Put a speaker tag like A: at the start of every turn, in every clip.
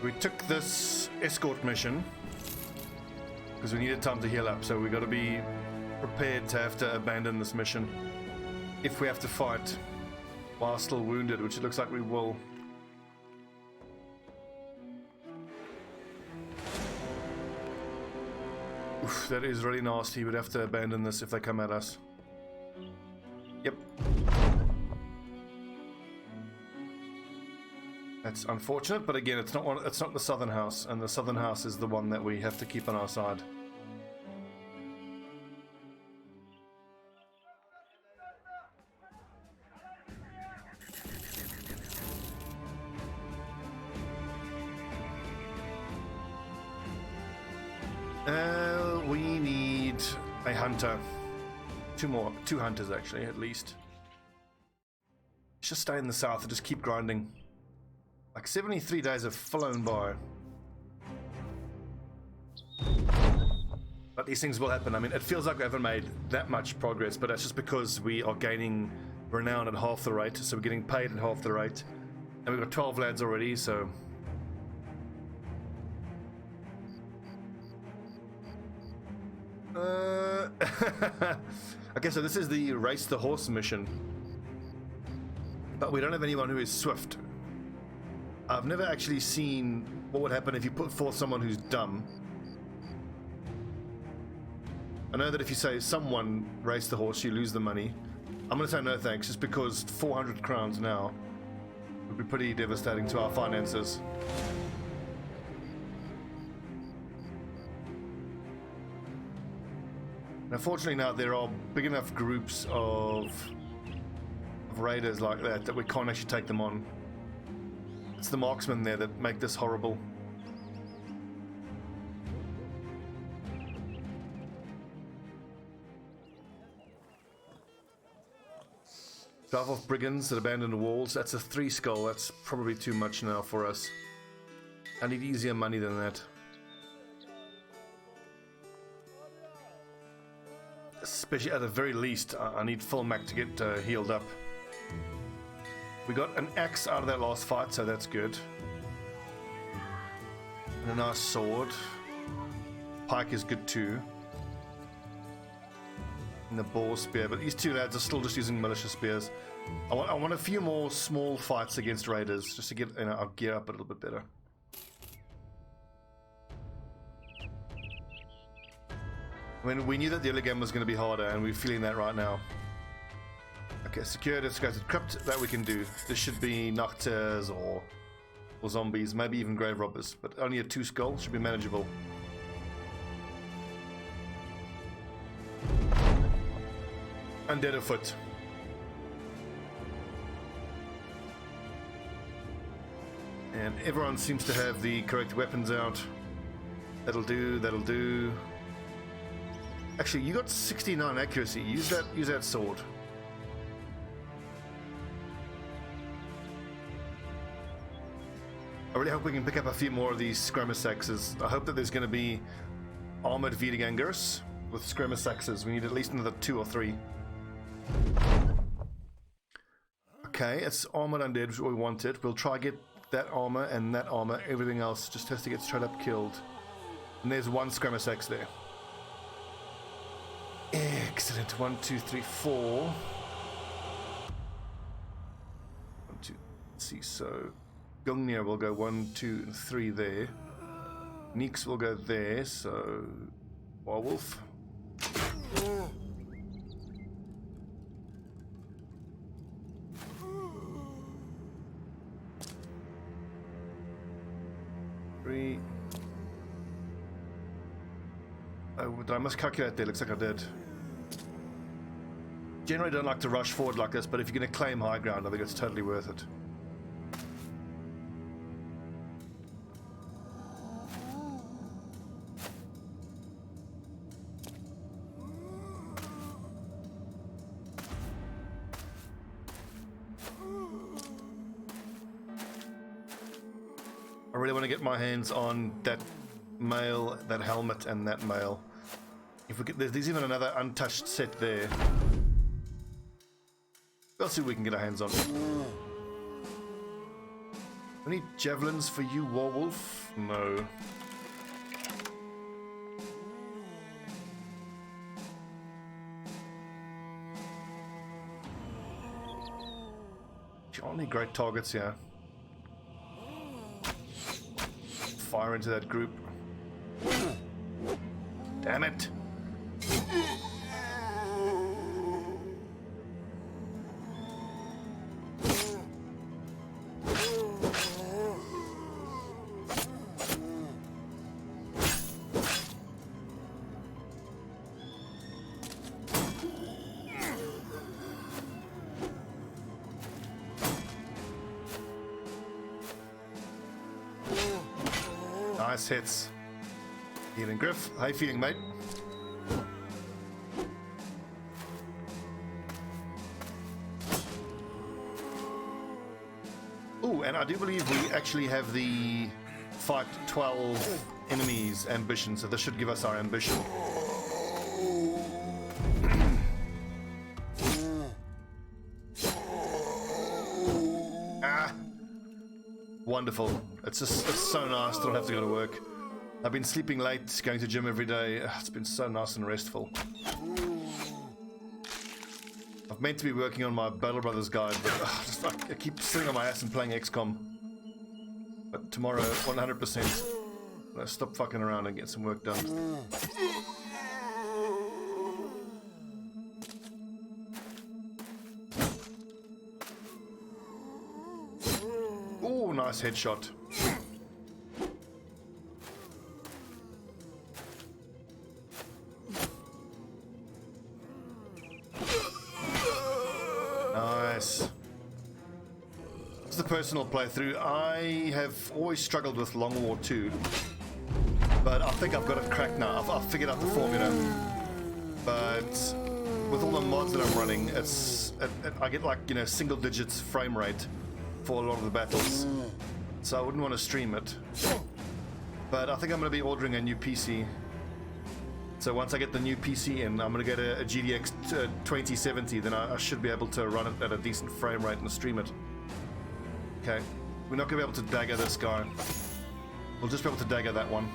A: We took this escort mission because we needed time to heal up, so we got to be prepared to have to abandon this mission if we have to fight while still wounded, which it looks like we will. Oof, that is really nasty. We'd have to abandon this if they come at us. Yep. That's unfortunate, but again, it's not the southern house, and the southern house is the one that we have to keep on our side. We need a hunter. Two hunters actually, at least. Let's just stay in the south and just keep grinding. Like 73 days have flown by. But these things will happen. I mean, it feels like we haven't made that much progress, but that's just because we are gaining renown at half the rate, so we're getting paid at half the rate. And we've got 12 lads already, so... Okay, so this is the race the horse mission. But we don't have anyone who is swift. I've never actually seen what would happen if you put forth someone who's dumb. I know that if you say someone race the horse, you lose the money. I'm going to say no thanks, just because 400 crowns now would be pretty devastating to our finances. And unfortunately now there are big enough groups of raiders like that we can't actually take them on. It's the marksmen there that make this horrible. Drive off brigands that abandon the walls. That's a 3 skull. That's probably too much now for us. I need easier money than that. Especially at the very least, I need full Mac to get healed up. We got an axe out of that last fight, so that's good. And a nice sword. Pike is good too. And the boar spear, but these two lads are still just using militia spears. I want a few more small fights against raiders, just to get our gear up a little bit better. I mean, we knew that the early game was going to be harder, and we're feeling that right now. Okay, secured escalated crypt, that we can do. This should be Nocturs or zombies, maybe even grave robbers, but only a 2 skull should be manageable. Undead afoot. And everyone seems to have the correct weapons out. That'll do, that'll do. Actually, you got 69 accuracy. Use that sword. I really hope we can pick up a few more of these skirmish axes. I hope that there's going to be armored Wiedegangers with skirmish axes. We need at least another 2 or 3. Okay, it's armored undead, which is what we wanted. We'll try get that armor and that armor. Everything else just has to get straight up killed. And there's 1 skirmish axe there. Excellent. 1, 2, 3, 4. 1, 2. Let's see. So Gungnir will go 1, 2, and 3 there. Neeks will go there. So Warwolf. Oh, I must calculate there. Looks like I did. Generally don't like to rush forward like this, but if you're going to claim high ground, I think it's totally worth it. I really want to get my hands on that mail, that helmet, and that mail. If we get, there's even another untouched set there. We'll see what we can get our hands on. Any javelins for you, Warwolf? No. Only great targets here. Fire into that group. Damn it! Nice hits. Healing Griff, how you feeling, mate? Oh, and I do believe we actually have the fight 12 enemies ambition, so this should give us our ambition. Wonderful. It's so nice to not have to go to work. I've been sleeping late, going to gym every day. It's been so nice and restful. I've meant to be working on my Battle Brothers guide, but I keep sitting on my ass and playing XCOM. But tomorrow, 100%, I'll stop fucking around and get some work done. Oh, nice headshot. Nice. This is the personal playthrough. I have always struggled with Long War 2, but I think I've got it cracked now. I've figured out the formula. But with all the mods that I'm running, I get like, you know, single digits frame rate for a lot of the battles, so I wouldn't want to stream it. But I think I'm going to be ordering a new PC. So once I get the new PC in, I'm going to get a GTX 2070, then I should be able to run it at a decent frame rate and stream it. Okay, we're not going to be able to dagger this guy. We'll just be able to dagger that one.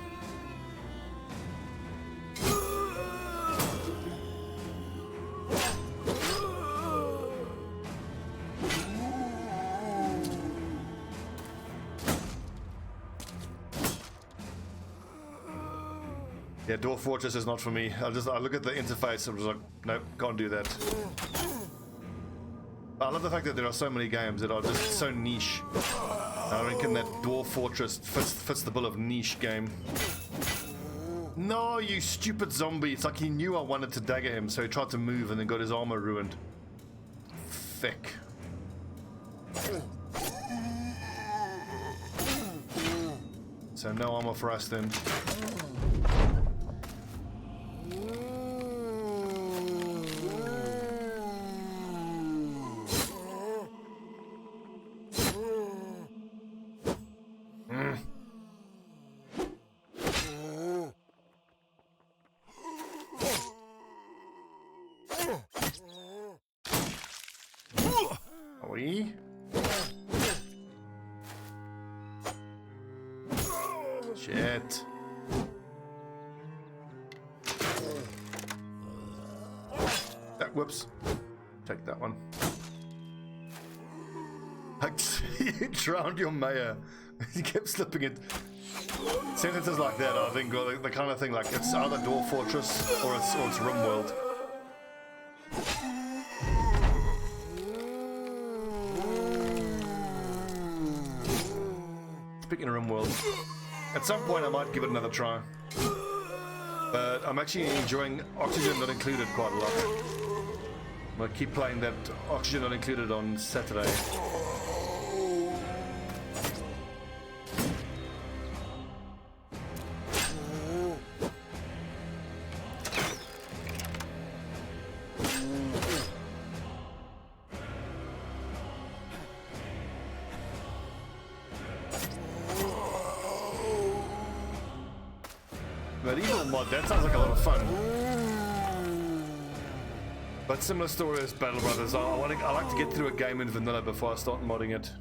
A: Yeah, Dwarf Fortress is not for me. I look at the interface and I'm just like, nope, can't do that. I love the fact that there are so many games that are just so niche. I reckon that Dwarf Fortress fits the bill of niche game. No, you stupid zombie. It's like he knew I wanted to dagger him, so he tried to move and then got his armor ruined. Feck. So no armor for us then. Oui. Shit. Whoops. Take that one. You drowned your mayor. You kept slipping it. Sentences like that, I think, are the kind of thing like it's either Dwarf Fortress or it's RimWorld. Speaking of RimWorld, at some point I might give it another try. But I'm actually enjoying Oxygen Not Included quite a lot. I'm gonna keep playing that Oxygen Not Included on Saturday. Medieval mod, that sounds like a lot of fun. But similar story as Battle Brothers, I like to get through a game in vanilla before I start modding it.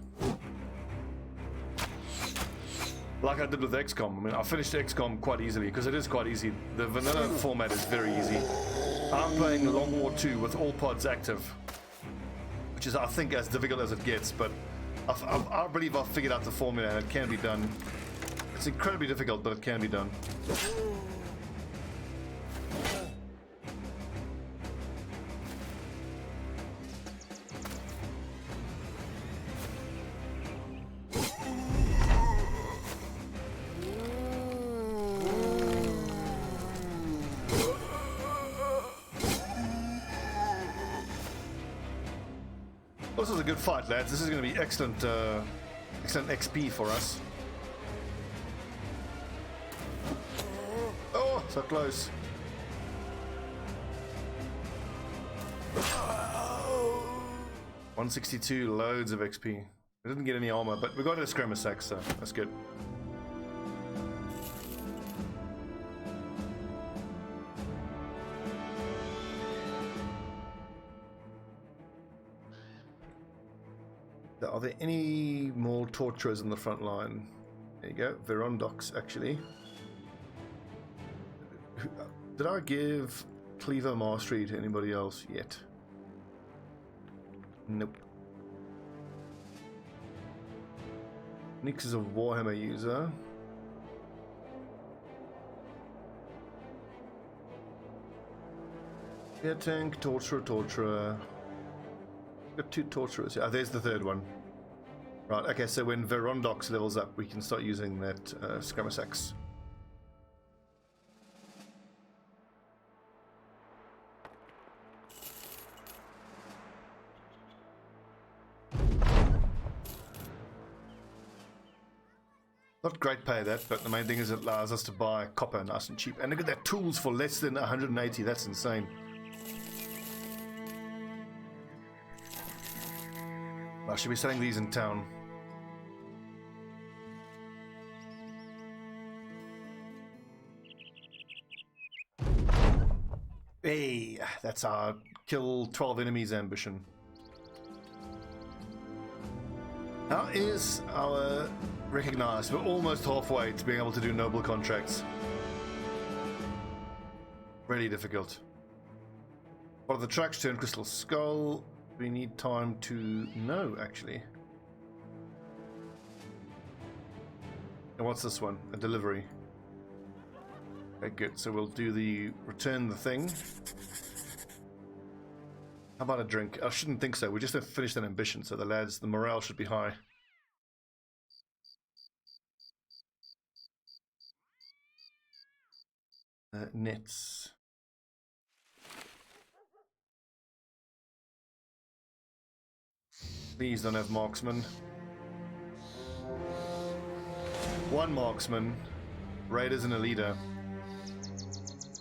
A: like I did with XCOM. I mean, I finished XCOM quite easily because it is quite easy. The vanilla format is very easy. I'm playing Long War 2 with all pods active, which is, I think, as difficult as it gets, but I believe I've figured out the formula and it can be done. It's incredibly difficult, but it can be done. This is a good fight, lads. This is going to be excellent, excellent XP for us. Oh, so close. $162, loads of XP. We didn't get any armor, but we got a skirmish axe, so that's good. Are there any more torturers in the front line? There you go, Verondox, actually. Did I give Cleaver Mastery to anybody else yet? Nope. Nix is a Warhammer user. Yeah, tank, torturer. Got 2 torturers. Ah, there's the third one. Right, okay, so when Verondox levels up, we can start using that skirmish axe. Not great pay that, but the main thing is it allows us to buy copper nice and cheap. And look at that, tools for less than 180, that's insane. I should be selling these in town. Hey, that's our kill 12 enemies ambition. How is our recognized? We're almost halfway to being able to do noble contracts. Really difficult. What are the tracks? Turn Crystal Skull. We need time to know, actually. And what's this one? A delivery. Okay, good. So we'll do the return the thing. How about a drink? I shouldn't think so. We just have to finish that ambition, so the lads, the morale should be high. Nets. These don't have marksman. 1 marksman. Raiders and a leader.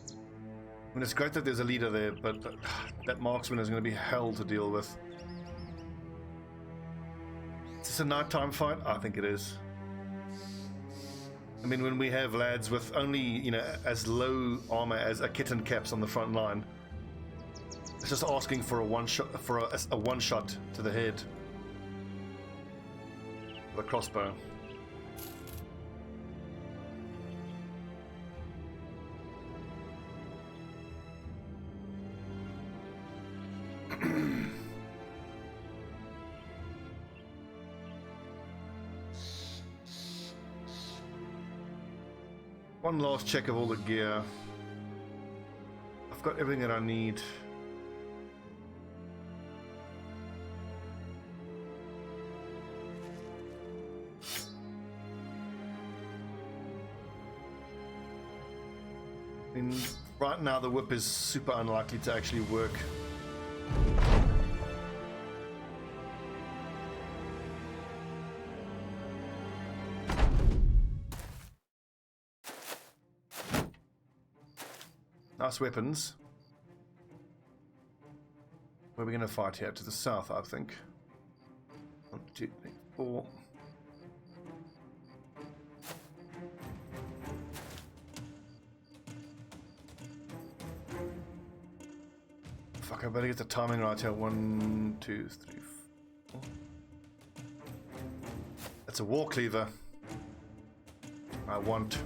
A: I mean, it's great that there's a leader there, but that marksman is going to be hell to deal with. Is this a nighttime fight? I think it is. I mean, when we have lads with only, you know, as low armor as a kit and caps on the front line, it's just asking for a one shot, for a one shot to the head. The crossbow. One last check of all the gear. I've got everything that I need. I mean, right now the whip is super unlikely to actually work. Nice weapons. Where are we going to fight here? To the south, I think. 1, 2, 3, 4. Fuck, I better get the timing right here. 1, 2, 3, 4. That's a war cleaver. I want.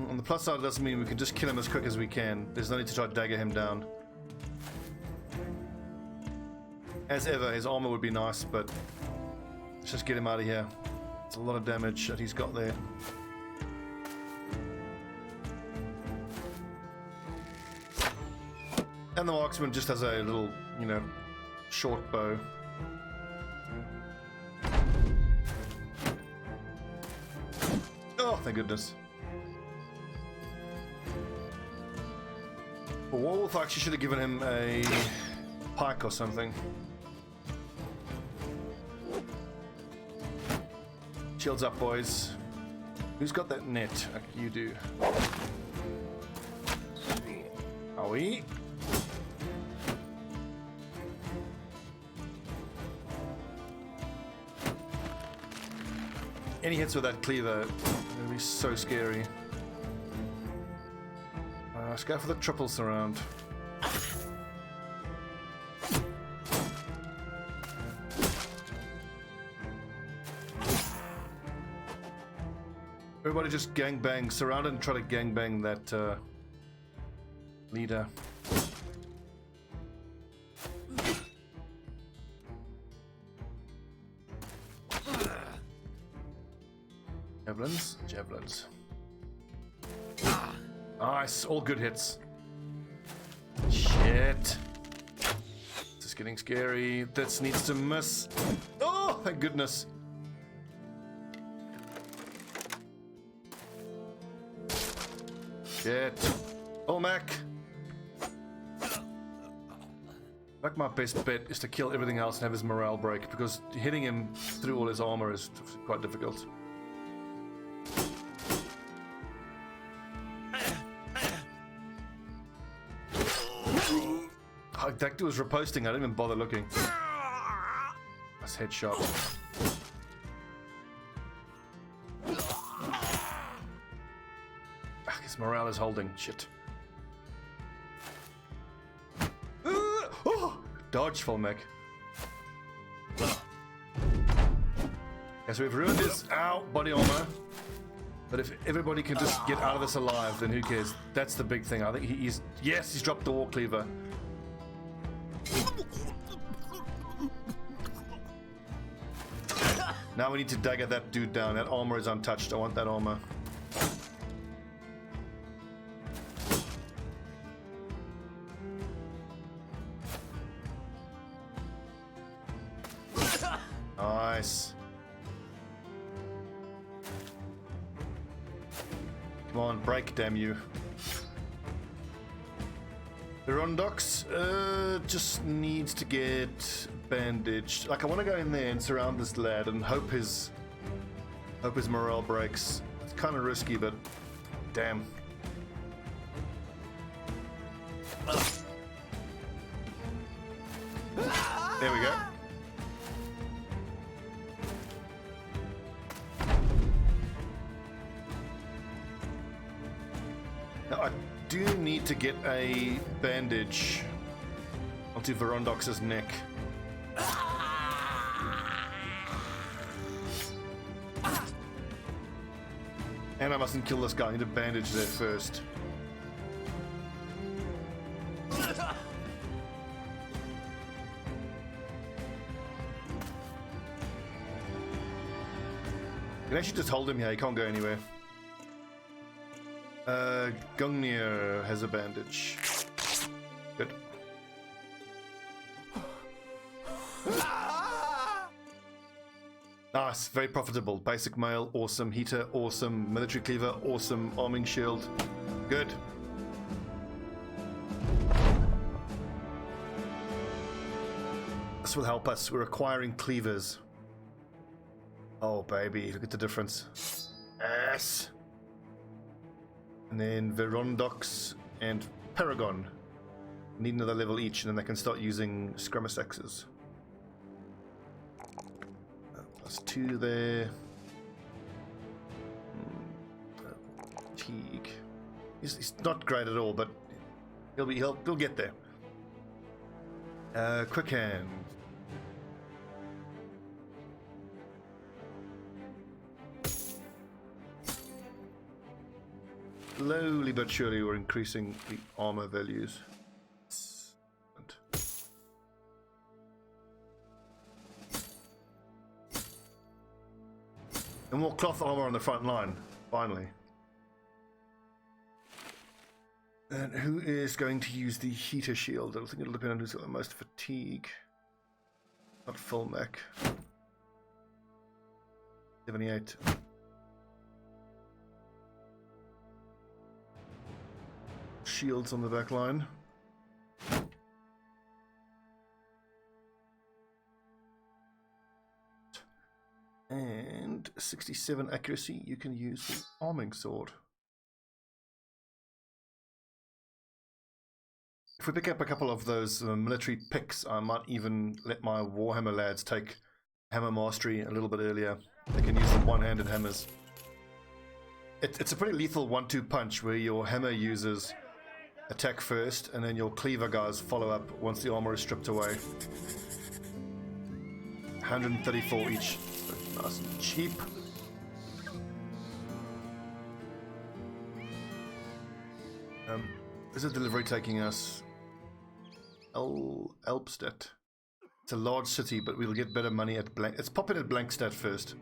A: On the plus side, it doesn't mean we can just kill him as quick as we can. There's no need to try to dagger him down. As ever, his armor would be nice, but let's just get him out of here. It's a lot of damage that he's got there. And the marksman just has a little, you know, short bow. Oh, thank goodness. But Wolf actually should have given him a pike or something. Shields up, boys. Who's got that net? You do. Are we? Any hits with that cleaver, gonna be so scary. Let's go for the triple surround. Everybody just gangbang, surround and try to gangbang that leader. Javelins, javelins. Nice, all good hits. Shit. This is getting scary. This needs to miss. Oh, thank goodness. Shit. Oh, Mac. Like my best bet is to kill everything else and have his morale break, because hitting him through all his armor is quite difficult. That dude was riposting, I didn't even bother looking. That's headshot. His morale is holding. Shit. Oh! Dodge, full mech. Okay, so we've ruined his body armor. But if everybody can just get out of this alive, then who cares? That's the big thing. I think he's... Yes, he's dropped the war cleaver. Now we need to dagger that dude down. That armor is untouched. I want that armor. Nice. Come on, break, damn you. The Rondox just needs to get bandaged. Like, I want to go in there and surround this lad and hope his morale breaks. It's kind of risky, but damn. There we go. Now, I do need to get a bandage onto Verondox's neck. And I mustn't kill this guy. I need a bandage there first. You can actually just hold him here. He can't go anywhere. Gungnir has a bandage. Good. Nice, very profitable. Basic mail, awesome. Heater, awesome. Military cleaver, awesome. Arming shield, good. This will help us. We're acquiring cleavers. Oh, baby, look at the difference. Yes. And then Verondox and Paragon need another level each, and then they can start using skirmish axes. +2 there. Teague. He's not great at all, but he'll get there. Quick hand. Slowly but surely we're increasing the armor values. And more cloth armor on the front line, finally. And who is going to use the heater shield? I think it'll depend on who's got the most fatigue. Not full mech. 78. Shields on the back line. And 67 accuracy, you can use the arming sword. If we pick up a couple of those military picks, I might even let my Warhammer lads take hammer mastery a little bit earlier. They can use the one-handed hammers. It's a pretty lethal 1-2 punch where your hammer users attack first and then your cleaver guys follow up once the armor is stripped away. 134 each. Nice and cheap. Is a delivery taking us? Elbstadt. It's a large city, but we'll get better money at blank. Let's pop it at Blankstadt first.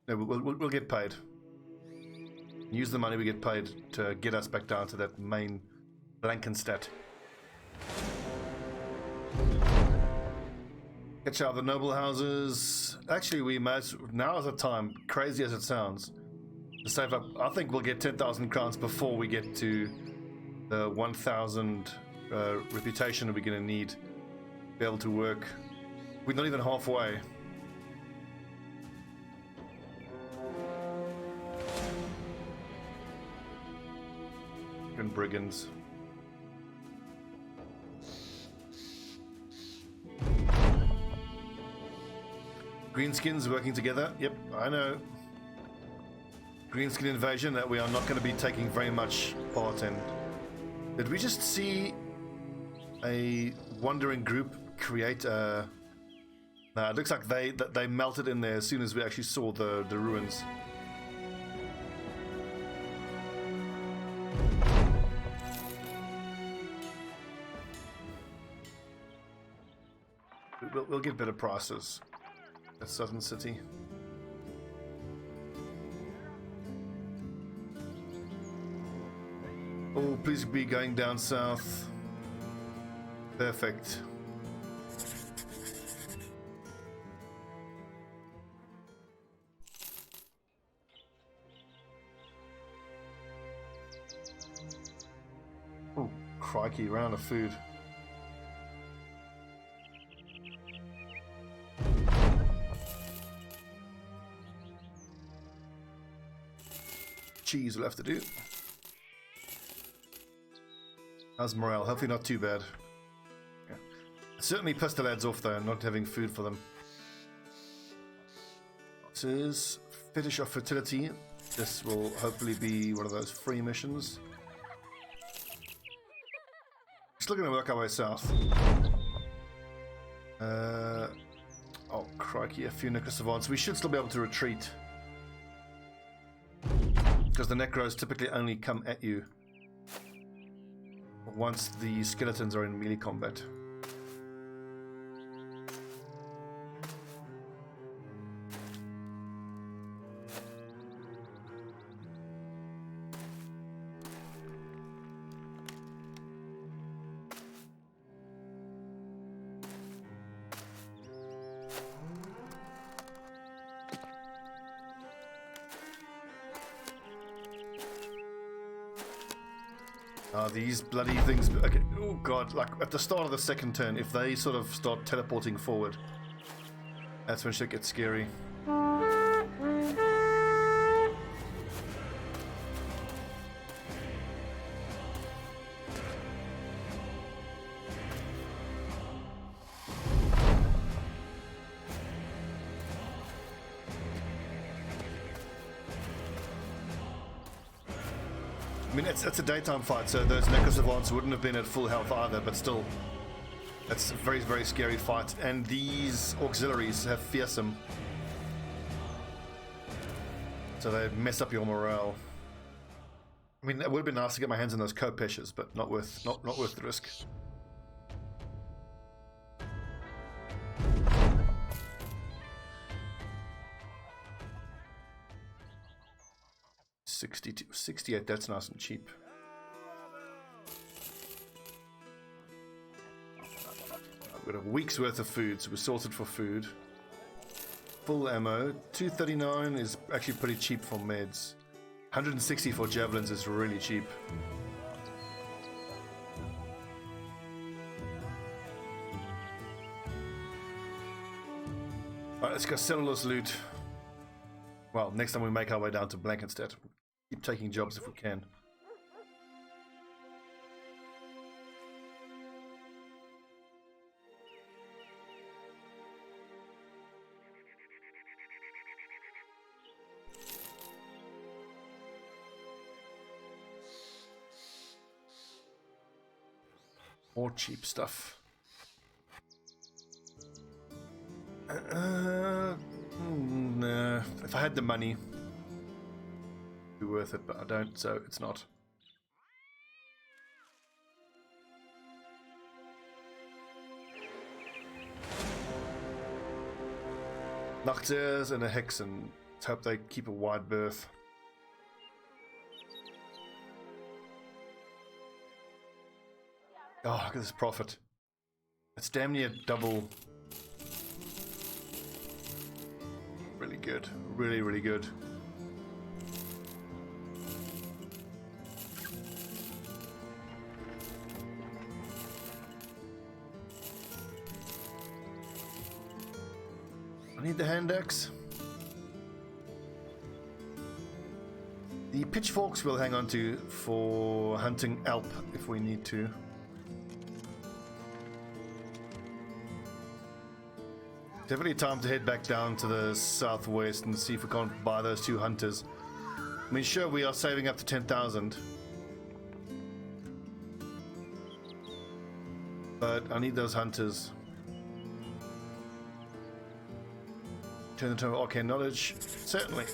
A: No, we'll get paid. Use the money we get paid to get us back down to that main Blankenstadt. Catch out the noble houses. Actually, we might. Now is the time, crazy as it sounds, to save up. I think we'll get 10,000 crowns before we get to the 1,000 reputation that we're going to need to be able to work. We're not even halfway. And brigands. Greenskins working together. Yep, I know. Greenskin invasion that we are not going to be taking very much part in. Did we just see a wandering group create a... No, it looks like they melted in there as soon as we actually saw the ruins. We'll get better prices at Southern City. Oh, please be going down south. Perfect. Oh, crikey, round of food. Cheese will have to do. How's morale? Hopefully not too bad. Yeah. Certainly pissed the lads off though, not having food for them. This is Fetish of Fertility. This will hopefully be one of those free missions. Still going to work our way south. Oh crikey, a few Necro Savants. We should still be able to retreat. Because the Necros typically only come at you once the skeletons are in melee combat. These bloody things. Okay. Oh god, like at the start of the second turn, if they sort of start teleporting forward, that's when shit gets scary. I mean, it's a daytime fight, so those necklace savants wouldn't have been at full health either, but still, it's a very, very scary fight. And these auxiliaries have fearsome, so they mess up your morale. I mean, it would have been nice to get my hands on those Kopeshers, but not worth the risk. $62, $68, that's nice and cheap. I've got a week's worth of food, so we're sorted for food. Full ammo. $239 is actually pretty cheap for meds. $160 for javelins is really cheap. Alright, let's go sell all this loot. Well, next time we make our way down to Blankenstead. Keep taking jobs if we can. More cheap stuff. Nah, if I had the money, it'd be worth it, but I don't, so it's not. Nachters and a Hexen. Let's hope they keep a wide berth. Oh, look at this profit. It's damn near double. Really good. Really, really good. I need the hand axe. The pitchforks we'll hang on to for hunting Alp if we need to. Definitely time to head back down to the southwest and see if we can't buy those two hunters. I mean, sure, we are saving up to 10,000. But I need those hunters. Turn the time of arcane knowledge. Certainly.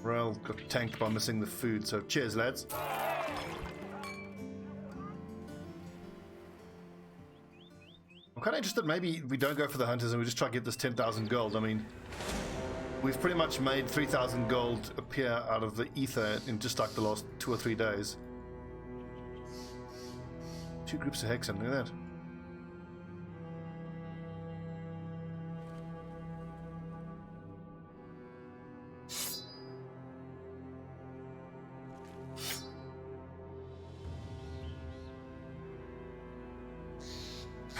A: Morale got tanked by missing the food, so cheers, lads. I'm kind of interested, maybe we don't go for the hunters and we just try to get this 10,000 gold. I mean, we've pretty much made 3,000 gold appear out of the ether in just like the last 2 or 3 days. 2 groups of Hexen, look at that.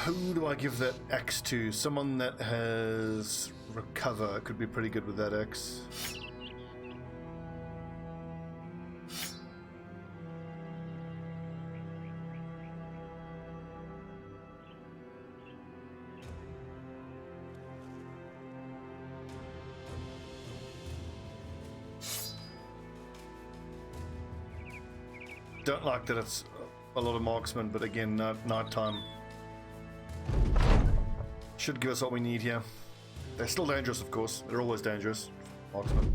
A: Who do I give that axe to? Someone that has recover could be pretty good with that axe. Don't like that it's a lot of marksmen, but again, night time. Should give us what we need here. They're still dangerous, of course. They're always dangerous. Marksman.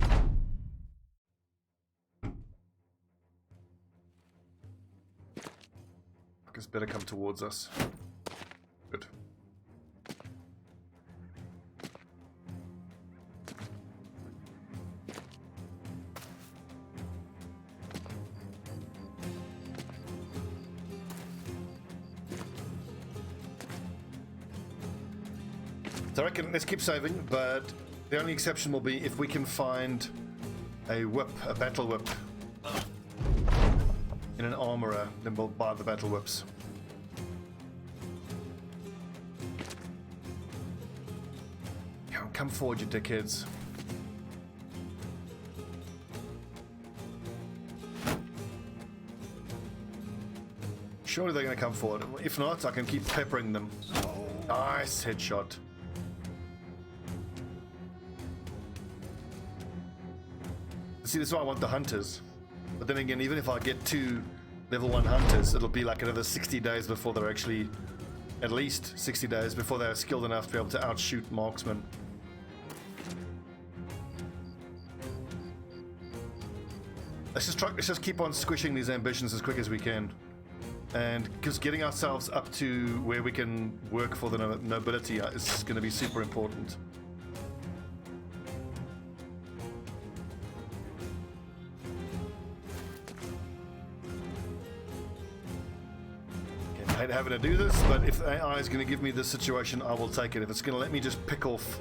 A: Fuckers better come towards us. Good. So I reckon let's keep saving, but the only exception will be if we can find a whip, a battle whip in an armorer, then we'll buy the battle whips. Come forward, you dickheads. Surely they're going to come forward. If not, I can keep peppering them. Nice headshot. See, this is why I want the hunters. But then again, even if I get 2 level 1 hunters, it'll be like another 60 days before they're actually, at least 60 days before they're skilled enough to be able to outshoot marksmen. Let's just keep on squishing these ambitions as quick as we can. And because getting ourselves up to where we can work for the nobility is going to be super important. I hate having to do this, but if AI is going to give me this situation, I will take it. If it's going to let me just pick off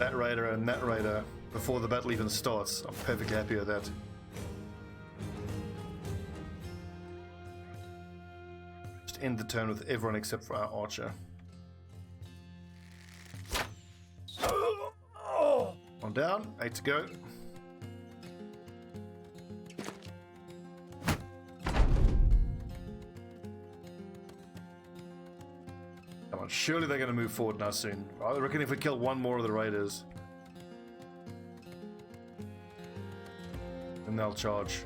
A: that raider and that raider before the battle even starts, I'm perfectly happy with that. Just end the turn with everyone except for our archer. One down, 8 to go. Surely they're going to move forward now soon. I reckon if we kill one more of the raiders, then they'll charge.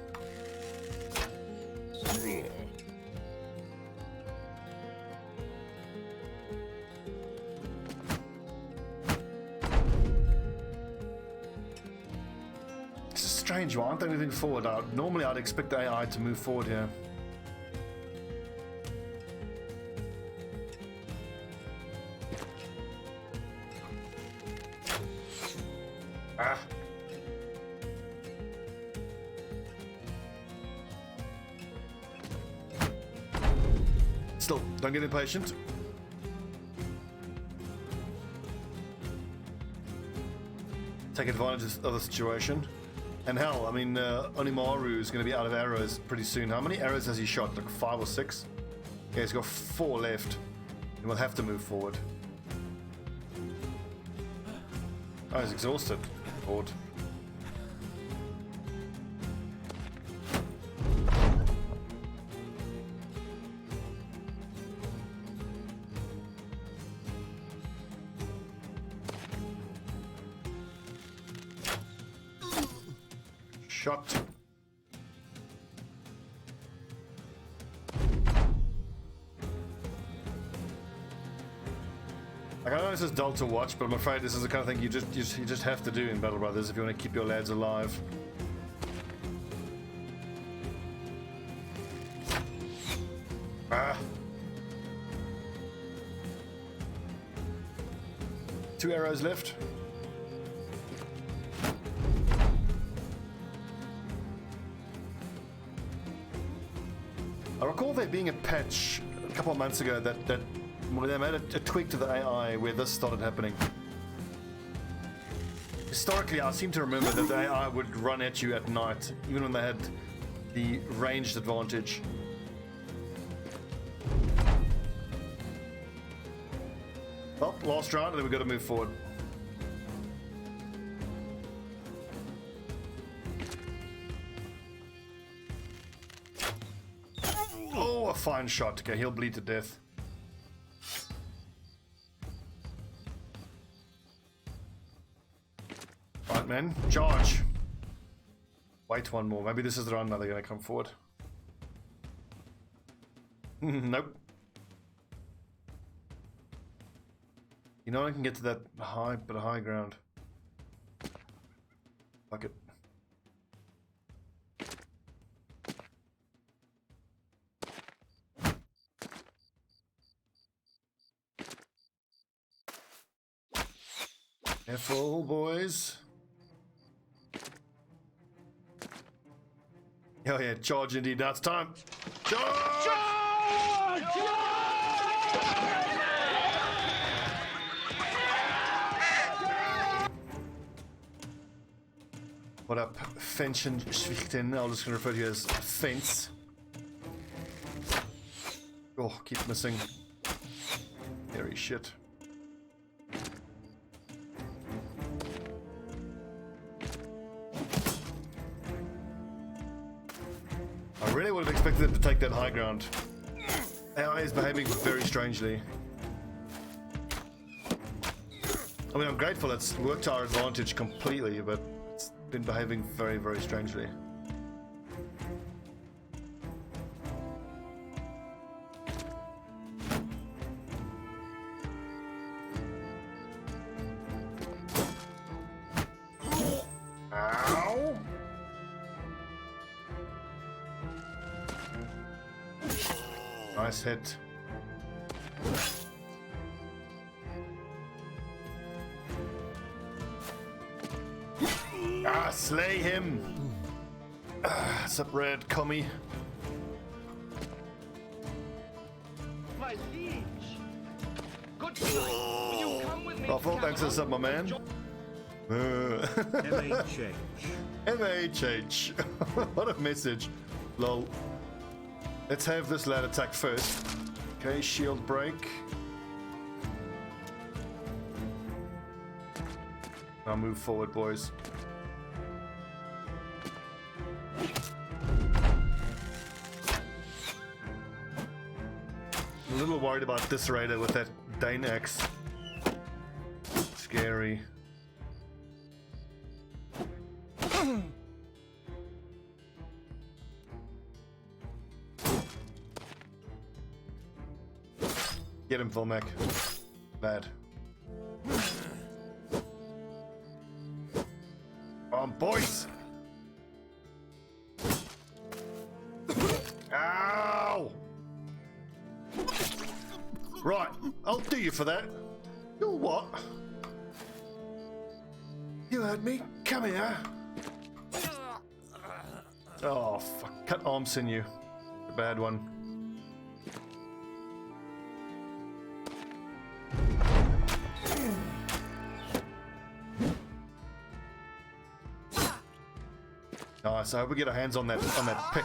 A: It's a strange one. Aren't they moving forward? Normally I'd expect the AI to move forward here. Still, don't get impatient. Take advantage of the situation. And hell, I mean, Onimaru is going to be out of arrows pretty soon. How many arrows has he shot? Like 5 or 6? Yeah, he's got 4 left. And we'll have to move forward. Oh, he's exhausted. Bored. Shot. Like, I know this is dull to watch, but I'm afraid this is the kind of thing you just have to do in Battle Brothers if you want to keep your lads alive. Ah. 2 arrows left. I recall there being a patch a couple of months ago that well, they made a tweak to the AI where this started happening. Historically, I seem to remember that the AI would run at you at night, even when they had the ranged advantage. Well, last round, and then we've got to move forward. Oh, a fine shot. Okay, he'll bleed to death. Right, men, charge. Wait one more. Maybe this is the round now they're going to come forward. Nope. You know I can get to that high ground. Fuck it. Careful, boys. Oh yeah, charge indeed. Now it's time. Charge! Charge! What up, Fenchen Schwichten? I'm just going to refer to you as Fence. Oh, keep missing. Very shit. I really would have expected them to take that high ground. AI is behaving very strangely. I mean, I'm grateful it's worked to our advantage completely, but been behaving very, very strangely. Ow! Nice hit. Ah, slay him! What's up, Red Commie?
B: My liege! Good sight! Will you come with me?
A: Ruffle, thanks for the sub, my man.
C: MHH.
A: MHH. What a message. Lol. Let's have this lad attack first. Okay, shield break. Now move forward, boys. I'm a little worried about this raider with that Dane axe. Scary. Get him, Volmac. Bad. Boys! Ow! Right, I'll do you for that. You what? You heard me. Come here. Oh, fuck. Cut arm sinew. The bad one. Nice. I hope we get our hands on that pick.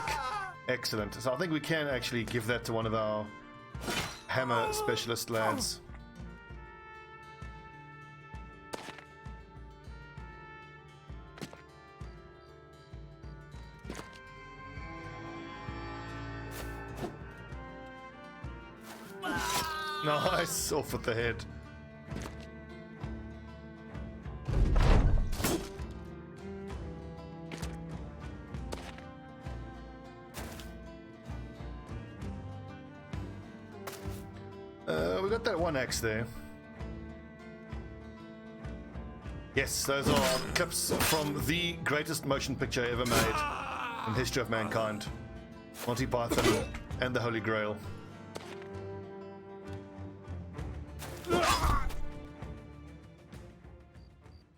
A: Excellent. So I think we can actually give that to one of our hammer specialist lads. Nice. Off with the head. We got that one axe there. Yes, those are clips from the greatest motion picture ever made in the history of mankind. Monty Python and the Holy Grail.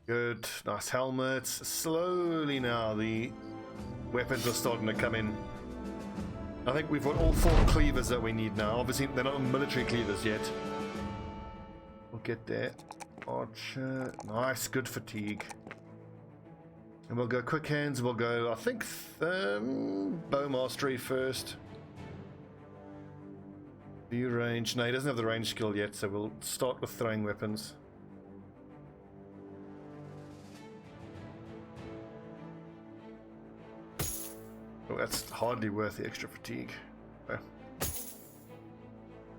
A: Good, nice helmets. Slowly now the weapons are starting to come in. I think we've got all 4 cleavers that we need now. Obviously, they're not military cleavers yet. We'll get there. Archer. Nice, good fatigue. And we'll go quick hands. We'll go, I think, bow mastery first. View range. No, he doesn't have the range skill yet, so we'll start with throwing weapons. Oh, that's hardly worth the extra fatigue. Oh.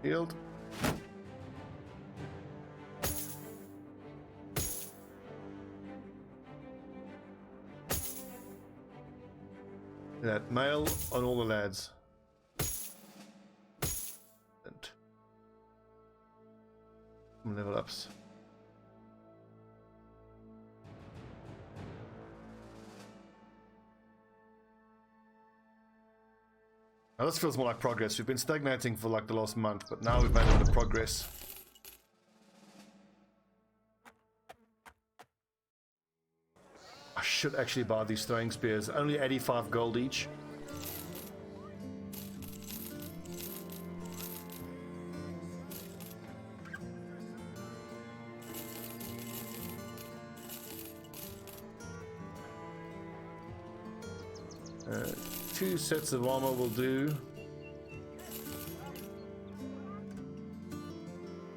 A: Healed. That mail on all the lads. And level ups. Now this feels more like progress. We've been stagnating for like the last month, but now we've made a bit of progress. I should actually buy these throwing spears. Only 85 gold each. Two sets of armor will do.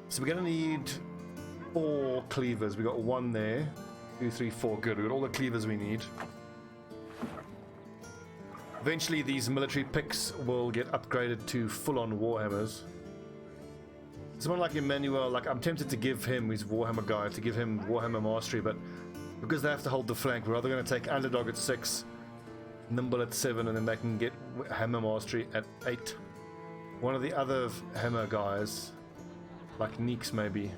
A: So we're gonna need 4 cleavers. We got 1 there. 2, 3, 4. Good. We got all the cleavers we need. Eventually, these military picks will get upgraded to full-on warhammers. Someone like Emmanuel, like I'm tempted to give him, he's Warhammer guy, to give him Warhammer mastery, but Because they have to hold the flank, we're either going to take underdog at 6, nimble at 7, and then they can get hammer mastery at 8. One of the other hammer guys, like Neeks maybe.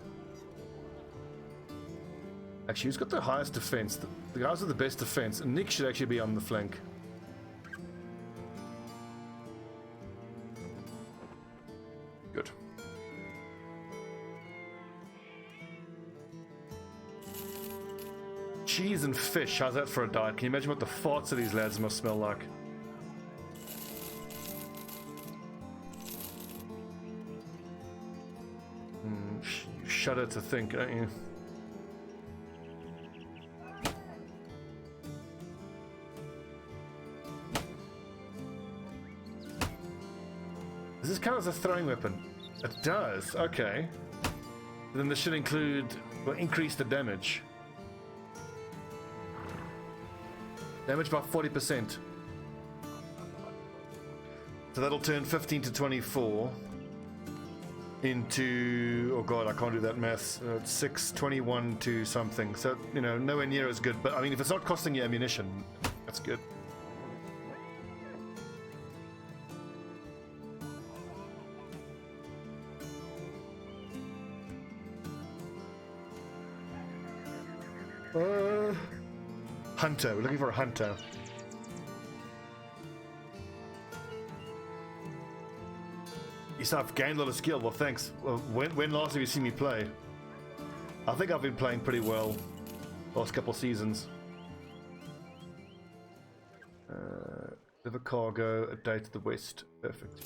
A: Actually, who's got the highest defense? The guys with the best defense. And Nick should actually be on the flank. Good. Cheese and fish. How's that for a diet? Can you imagine what the farts of these lads must smell like? You shudder to think, don't you? Does this count as a throwing weapon? It does, okay. Then this should include, well, increase the damage. Damage by 40%. So that'll turn 15 to 24 into, oh god, I can't do that maths. 6, 21 to something. So, you know, nowhere near as good. But I mean, if it's not costing you ammunition, that's good. Hunter. We're looking for a hunter. You said I've gained a lot of skill. Well, thanks. Well, when last have you seen me play? I think I've been playing pretty well last couple seasons. Liver cargo, a day to the west. Perfect.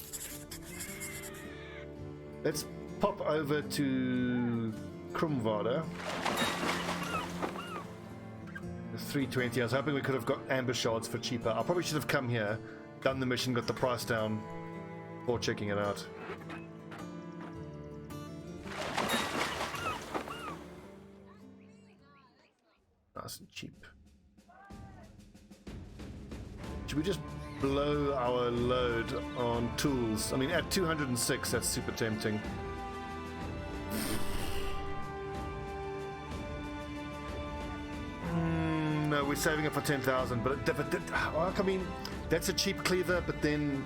A: Let's pop over to Krumvada. 320. I was hoping we could have got ambush shards for cheaper. I probably should have come here, done the mission, got the price down before checking it out. Nice and cheap. Should we just blow our load on tools? I mean, at 206, that's super tempting. No, we're saving it for 10,000, but I mean, that's a cheap cleaver, but then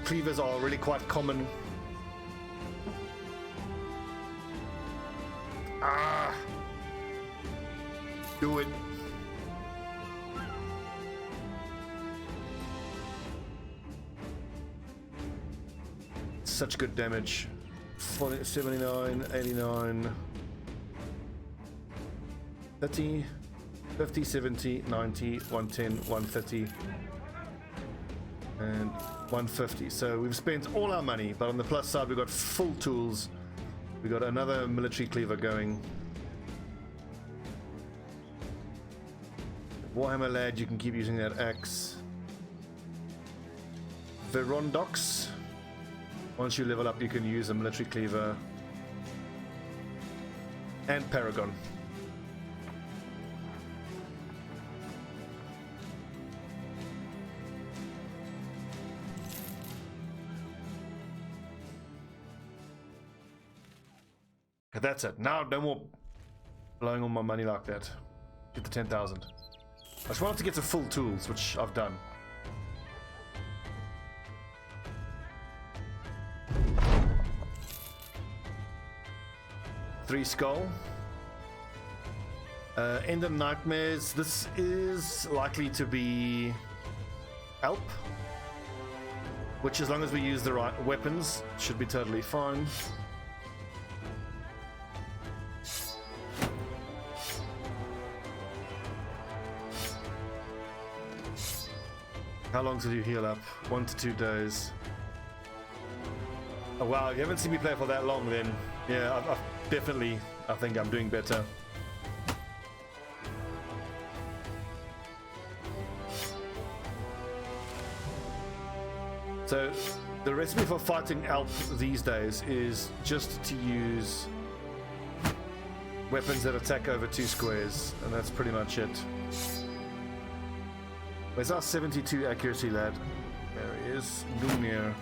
A: cleavers are really quite common. Do it. Such good damage. 40, 79, 89, 30, 50, 70, 90, 110, 130, and 150. So we've spent all our money, but on the plus side, we've got full tools. We've got another military cleaver going. Warhammer lad, you can keep using that axe. Verondox. Once you level up, you can use a military cleaver. And Paragon. Okay, that's it. Now, no more blowing all my money like that. Get the 10,000. I just wanted to get to full tools, which I've done. Three skull. End of nightmares. This is likely to be help, which, as long as we use the right weapons, should be totally fine. How long did you heal up? 1 to 2 days. Oh wow, you haven't seen me play for that long then. Yeah, I've definitely, I think I'm doing better. So, the recipe for fighting Alp these days is just to use weapons that attack over 2 squares, and that's pretty much it. Where's our 72 accuracy lad? There he is. Lumir.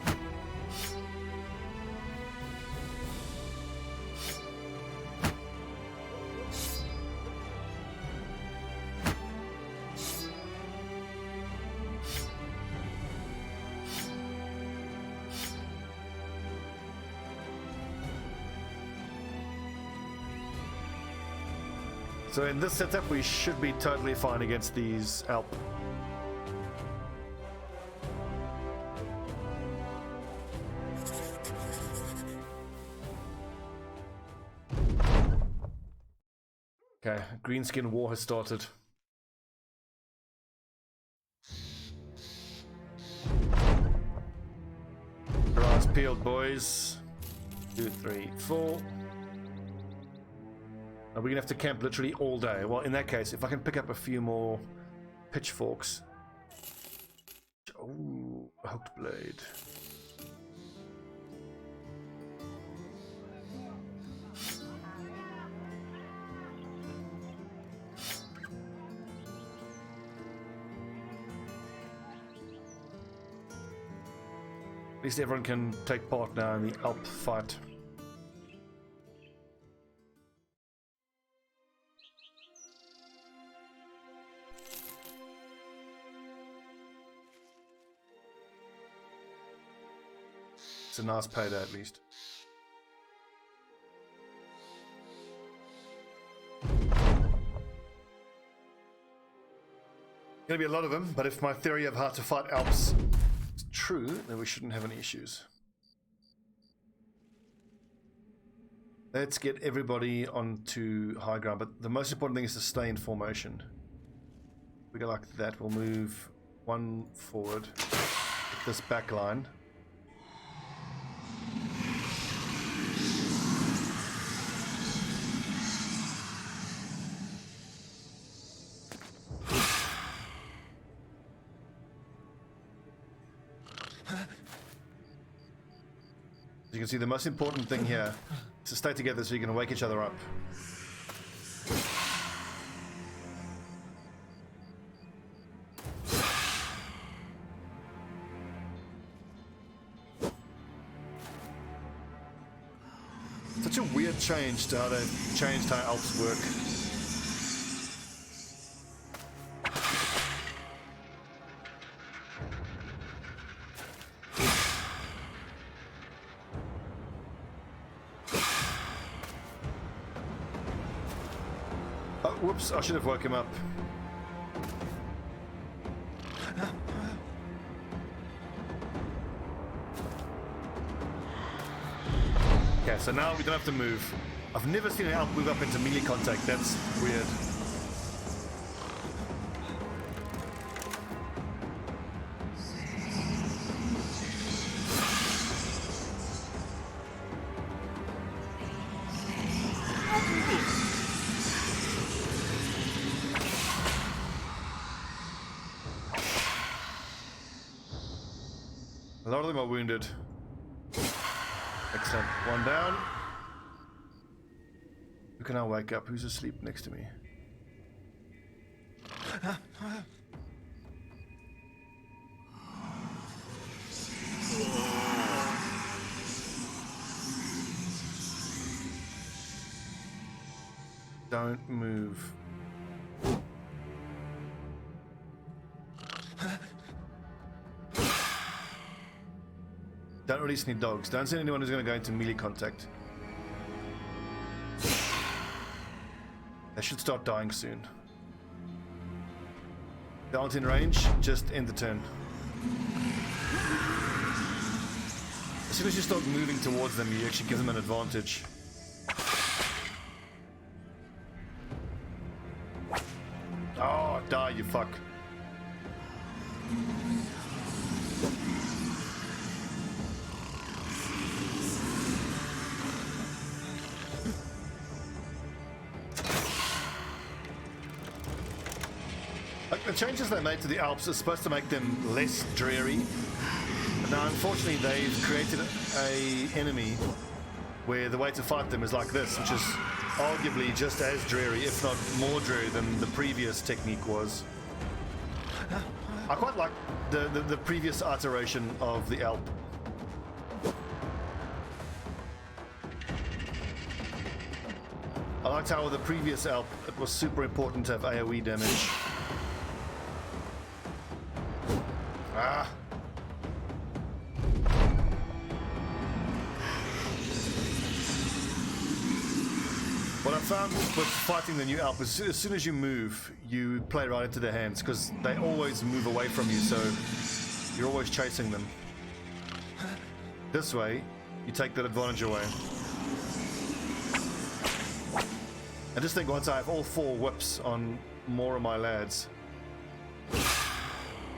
A: So in this setup, we should be totally fine against these Alp. Okay, greenskin war has started. Your eyes peeled, boys. 2, 3, 4. Are we gonna have to camp literally all day? Well, in that case, if I can pick up a few more pitchforks. Oh, hooked blade. At least everyone can take part now in the Alp fight. It's a nice payday at least. Gonna be a lot of them, but if my theory of how to fight Alps is true, then we shouldn't have any issues. Let's get everybody onto high ground, but the most important thing is to stay in formation. We go like that, we'll move one forward, get this back line. As you can see, the most important thing here is to stay together so you can wake each other up. Such a weird change to how they've changed how Alps work. Whoops, I should have woke him up. Okay, so now we don't have to move. I've never seen an Alp move up into melee contact. That's weird. A lot of them are wounded. Excellent. One down. Who can I wake up? Who's asleep next to me? Don't move. Don't release any dogs. Don't send anyone who's going to go into melee contact. They should start dying soon. If they aren't in range, just end the turn. As soon as you start moving towards them, you actually give them an advantage. Oh, die, you fuck. The changes they made to the Alps are supposed to make them less dreary. Now, unfortunately, they've created an enemy where the way to fight them is like this, which is arguably just as dreary, if not more dreary than the previous technique was. I quite like the previous iteration of the Alp. I liked how with the previous Alp, it was super important to have AoE damage. Ah. What I found with fighting the new Alp, as soon as you move, you play right into their hands because they always move away from you, so you're always chasing them. This way, you take that advantage away. I just think once I have all 4 whips on more of my lads,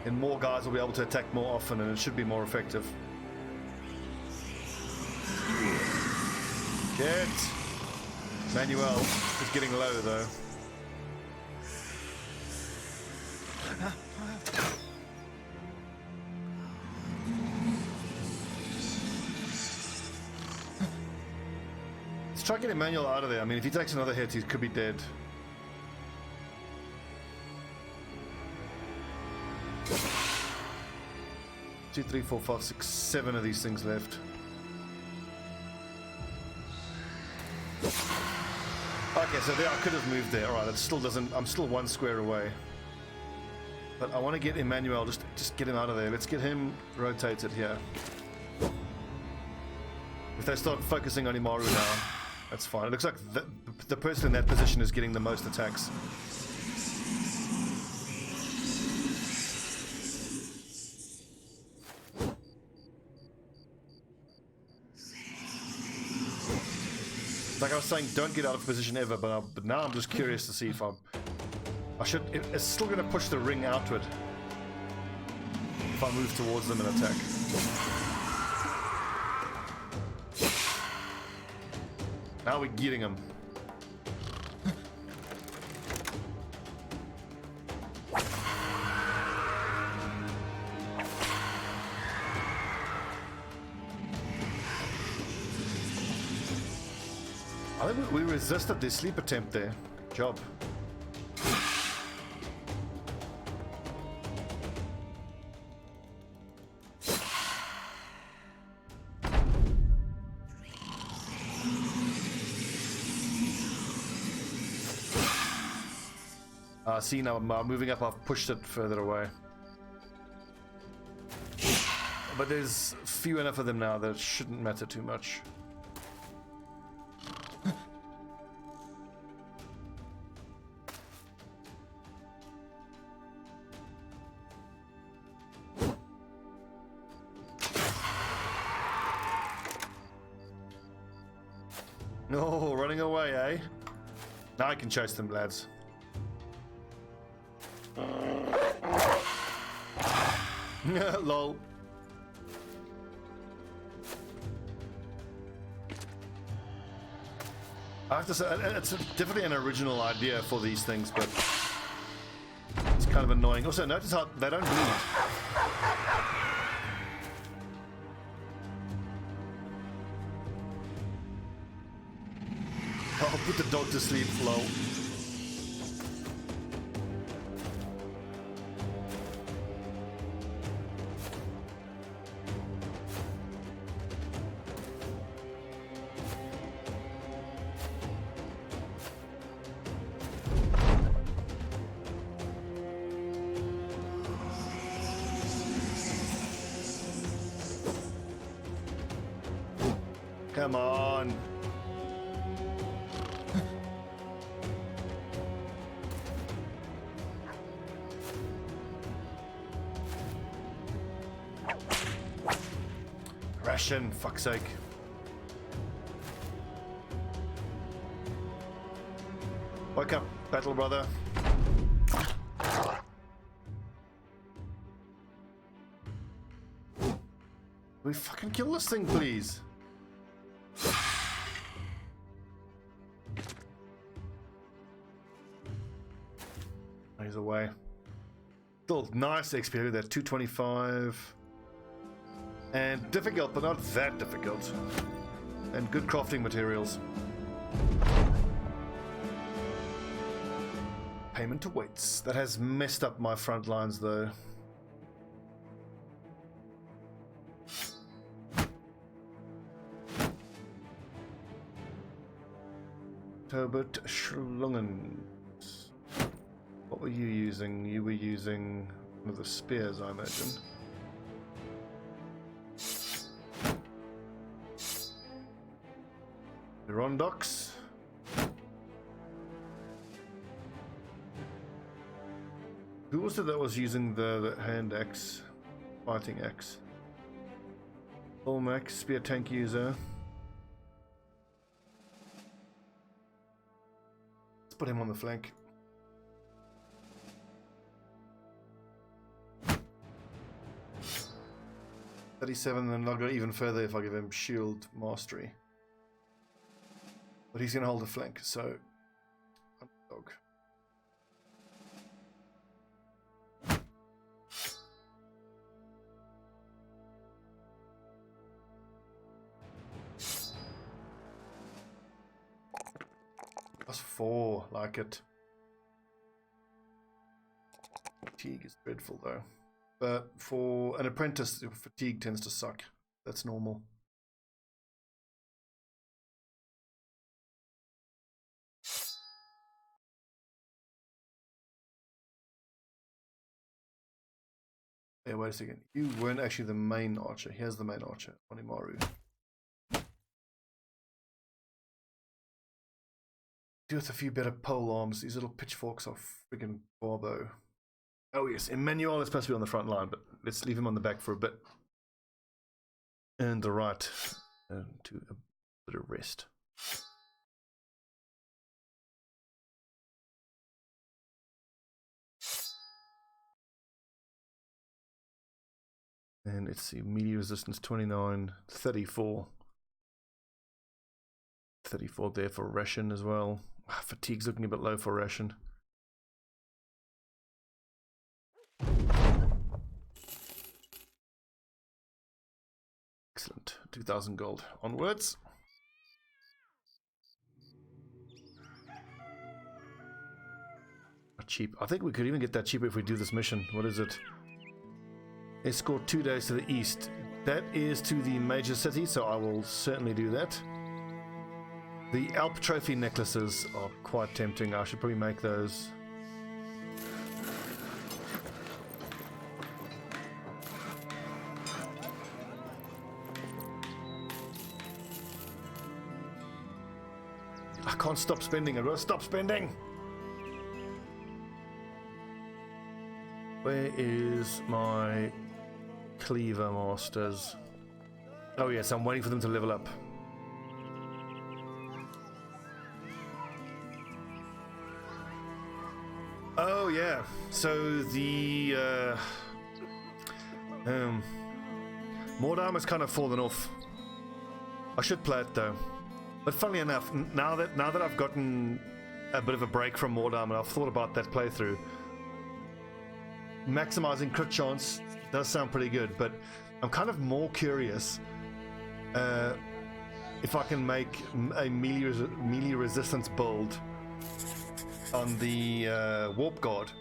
A: then more guys will be able to attack more often and it should be more effective. Get! Manuel is getting low though. Let's try to get Emmanuel out of there. I mean, if he takes another hit, he could be dead. Two, 3, 4, 5, 6, 7 of these things left. Okay, so there I could have moved there. Alright, it still doesn't. I'm still 1 square away. But I want to get Emmanuel, just get him out of there. Let's get him rotated here. If they start focusing on Imaru now, that's fine. It looks like the person in that position is getting the most attacks. Like I was saying, don't get out of position ever, but now I'm just curious to see if I should. It's still going to push the ring outward if I move towards them and attack. Now we're getting them. I think we resisted the sleep attempt there. Good job. See now, I'm moving up, I've pushed it further away. But there's few enough of them now that it shouldn't matter too much. Oh, running away, eh? Now I can chase them, lads. Lol. I have to say, it's definitely an original idea for these things, but it's kind of annoying. Also, notice how they don't bleed. I'll put the dog to sleep, lol. Come on. Ration, fuck's sake. Wake up, battle brother. We fucking kill this thing, please. He's away. Still nice XP there, 225. And difficult, but not that difficult. And good crafting materials. Payment awaits. That has messed up my front lines though. Herbert Schlungen. What were you using? You were using one of the spears, I imagine. Rondox. Who was it that was using the hand axe, fighting axe? Max, spear tank user. Let's put him on the flank. $37, and I'll go even further if I give him shield mastery. But he's gonna hold the flank, so underdog. +4, like it. Fatigue is dreadful though. But for an apprentice, fatigue tends to suck. That's normal. Yeah, wait a second. You weren't actually the main archer. Here's the main archer, Onimaru. Do with a few better pole arms. These little pitchforks are friggin' barbo. Oh yes, Emmanuel is supposed to be on the front line, but let's leave him on the back for a bit. And the right to a bit of rest. And let's see, melee resistance 29, 34. 34 there for ration as well. Fatigue's looking a bit low for ration. Excellent. 2,000 gold. Onwards. Cheap. I think we could even get that cheaper if we do this mission. What is it? Escort 2 days to the east. That is to the major city, so I will certainly do that. The Alp trophy necklaces are quite tempting. I should probably make those. I can't stop spending. I gotta stop spending. Where is my cleaver masters? Oh yes, I'm waiting for them to level up. Oh yeah, so the Mordheim has kind of fallen off. I should play it though. But funnily enough, now that I've gotten a bit of a break from Mordheim and I've thought about that playthrough, maximizing crit chance does sound pretty good, but I'm kind of more curious if I can make a melee resistance build on the Warp Guard,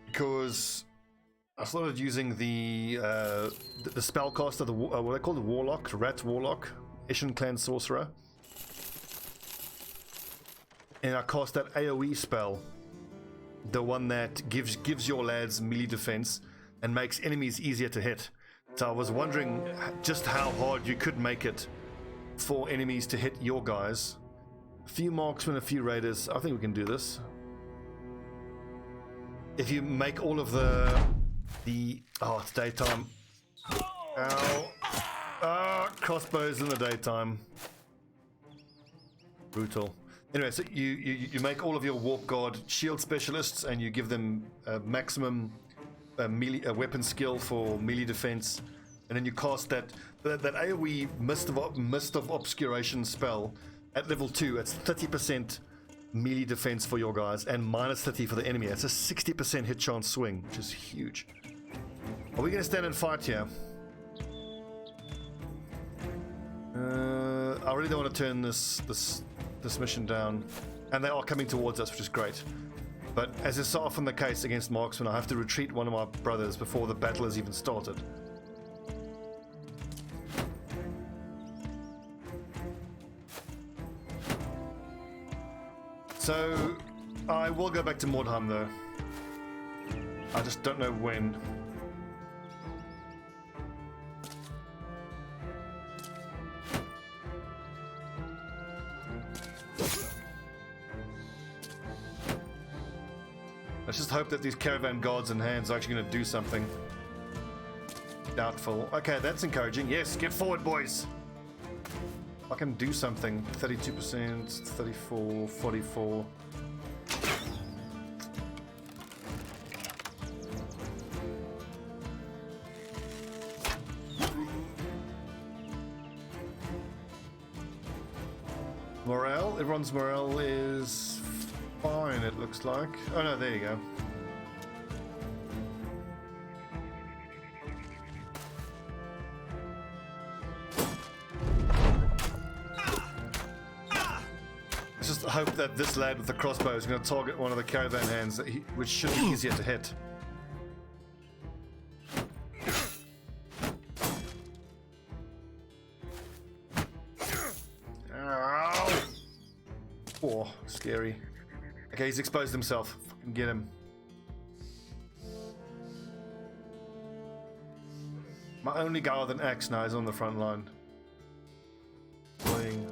A: because I started using the spellcaster, what I call the Warlock, Rat Warlock, Ishan Clan Sorcerer, and I cast that AoE spell, the one that gives your lads melee defense and makes enemies easier to hit. So I was wondering just how hard you could make it for enemies to hit your guys. A few marksmen, a few raiders. I think we can do this. If you make all of the oh, it's daytime. Ow. Crossbows in the daytime. Brutal. Anyway, so you make all of your Warp Guard shield specialists and you give them maximum melee weapon skill for melee defense, and then you cast that AoE Mist of Obscuration spell at level 2. It's 30% melee defense for your guys and minus 30 for the enemy. It's a 60% hit chance swing, which is huge. Are we going to stand and fight here? I really don't want to turn this mission down, and they are coming towards us, which is great. But as is so often the case against marksmen, I have to retreat one of my brothers before the battle has even started. So I will go back to Mordheim though. I just don't know when. Let's just hope that these caravan guards and hands are actually going to do something. Doubtful. Okay, that's encouraging. Yes, get forward, boys. I can do something. 32%, 34, 44. Morale? Everyone's morale is fine, it looks like. Oh no, there you go. Let's just hope that this lad with the crossbow is going to target one of the caravan hands, which should be easier to hit. Oh, scary. Okay, he's exposed himself. Fucking get him. My only guy with an axe now is on the front line. Boing.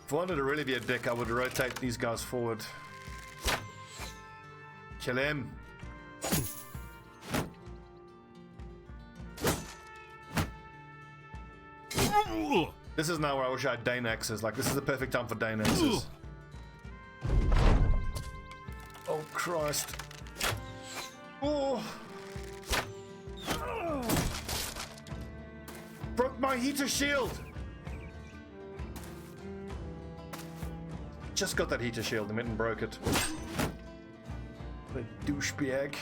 A: If I wanted to really be a dick, I would rotate these guys forward. Kill him. This is now where I wish I had Dane axes. Like, this is the perfect time for Dane axes. Oh, Christ. Oh. Broke my heater shield. Just got that heater shield and went and broke it. What a douchebag.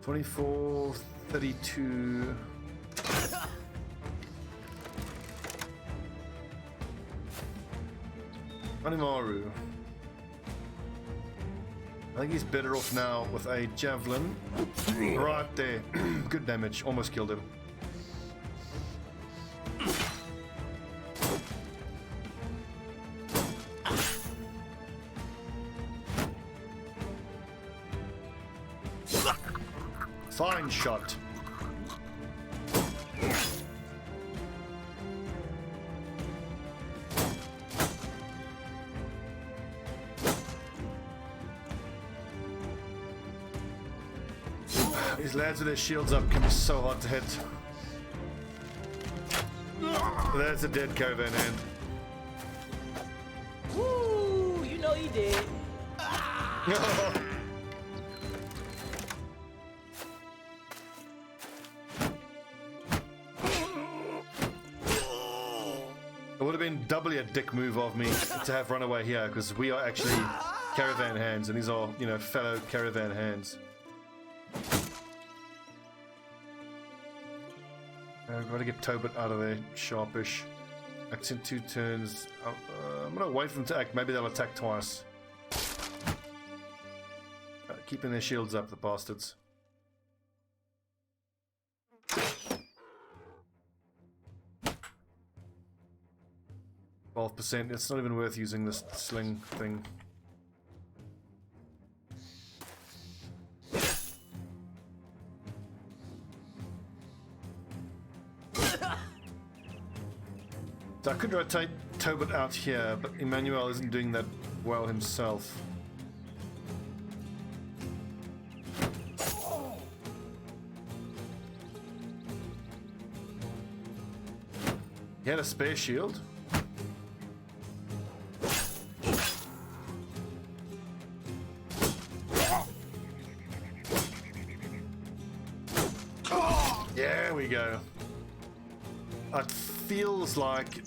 A: $24, $32. Animaru. I think he's better off now with a javelin. Right there. Good damage. Almost killed him. Fine shot. These lads with their shields up can be so hard to hit. That's a dead caravan hand.
C: Woo! You know you did.
A: It would have been doubly a dick move of me to have run away here, because we are actually caravan hands, and these are, you know, fellow caravan hands. I've got to get Tobit out of there, sharpish. Acts in 2 turns. I'm going to wait for them to act. Maybe they'll attack twice. Keeping their shields up, the bastards. %. It's not even worth using this sling thing. So I could rotate Tobit out here, but Emmanuel isn't doing that well himself. He had a spare shield. There we go. It feels like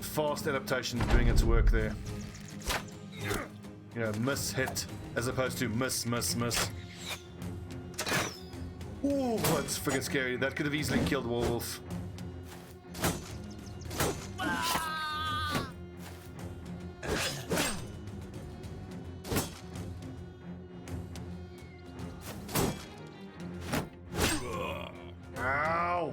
A: fast adaptation is doing its work there. You know, miss hit as opposed to miss. Ooh, that's freaking scary. That could have easily killed Werewolf. Ow!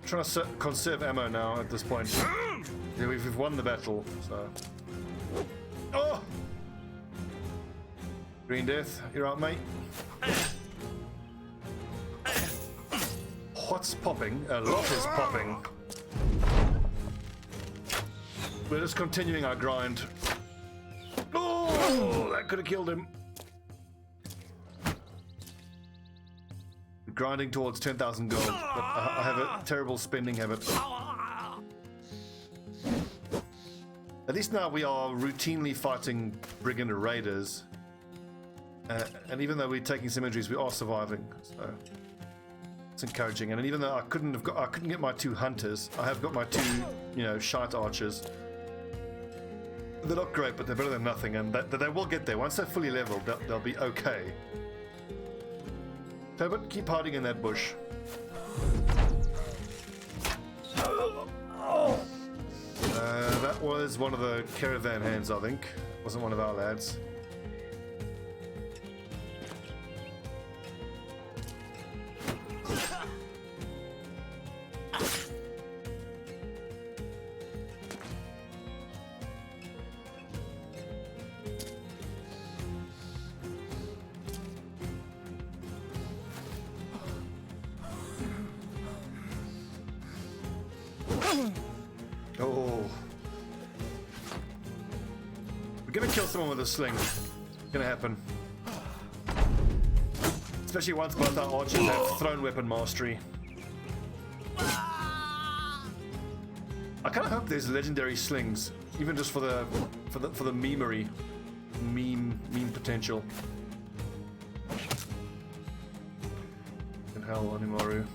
A: Trying to conserve ammo now at this point. Yeah, we've won the battle, so. Oh! Green Death, you're out, mate. What's popping? A lot is popping. We're just continuing our grind. Oh, that could have killed him. Grinding towards 10,000 gold, but I have a terrible spending habit. At least now we are routinely fighting brigand raiders, and even though we're taking some injuries, we are surviving. So it's encouraging. And even though I couldn't get my 2 hunters, I have got my 2, you know, shite archers. They're not great, but they're better than nothing, and they will get there. Once they're fully leveled, they'll be okay. So, but keep hiding in that bush. That was one of the caravan hands, I think. Wasn't one of our lads. Oh. We're gonna kill someone with a sling. It's gonna happen. Especially once both our archers have thrown weapon mastery. I kind of hope there's legendary slings, even just for the memery, meme potential. Fucking hell, Animaru.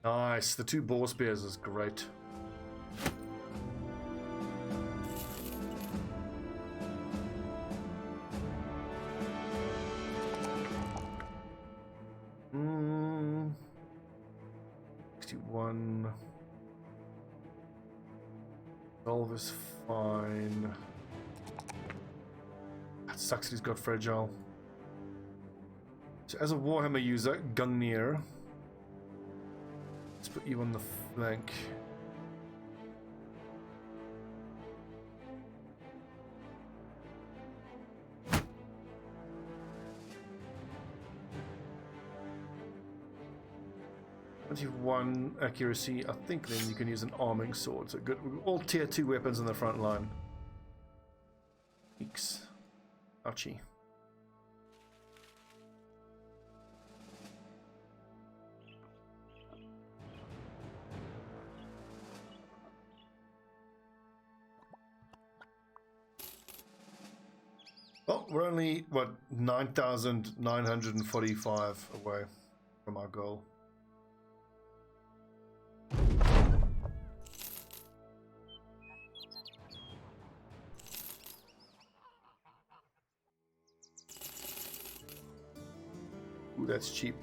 A: Nice, the 2 boar spears is great. Hmm. 61. Solve is fine. That sucks that he's got fragile. So as a Warhammer user, Gungnir. Let's put you on the flank. One accuracy. I think then you can use an arming sword. So good. All tier 2 weapons in the front line. Eeks. Ouchie. Well, we're only, what, 9,945 away from our goal. Ooh, that's cheap.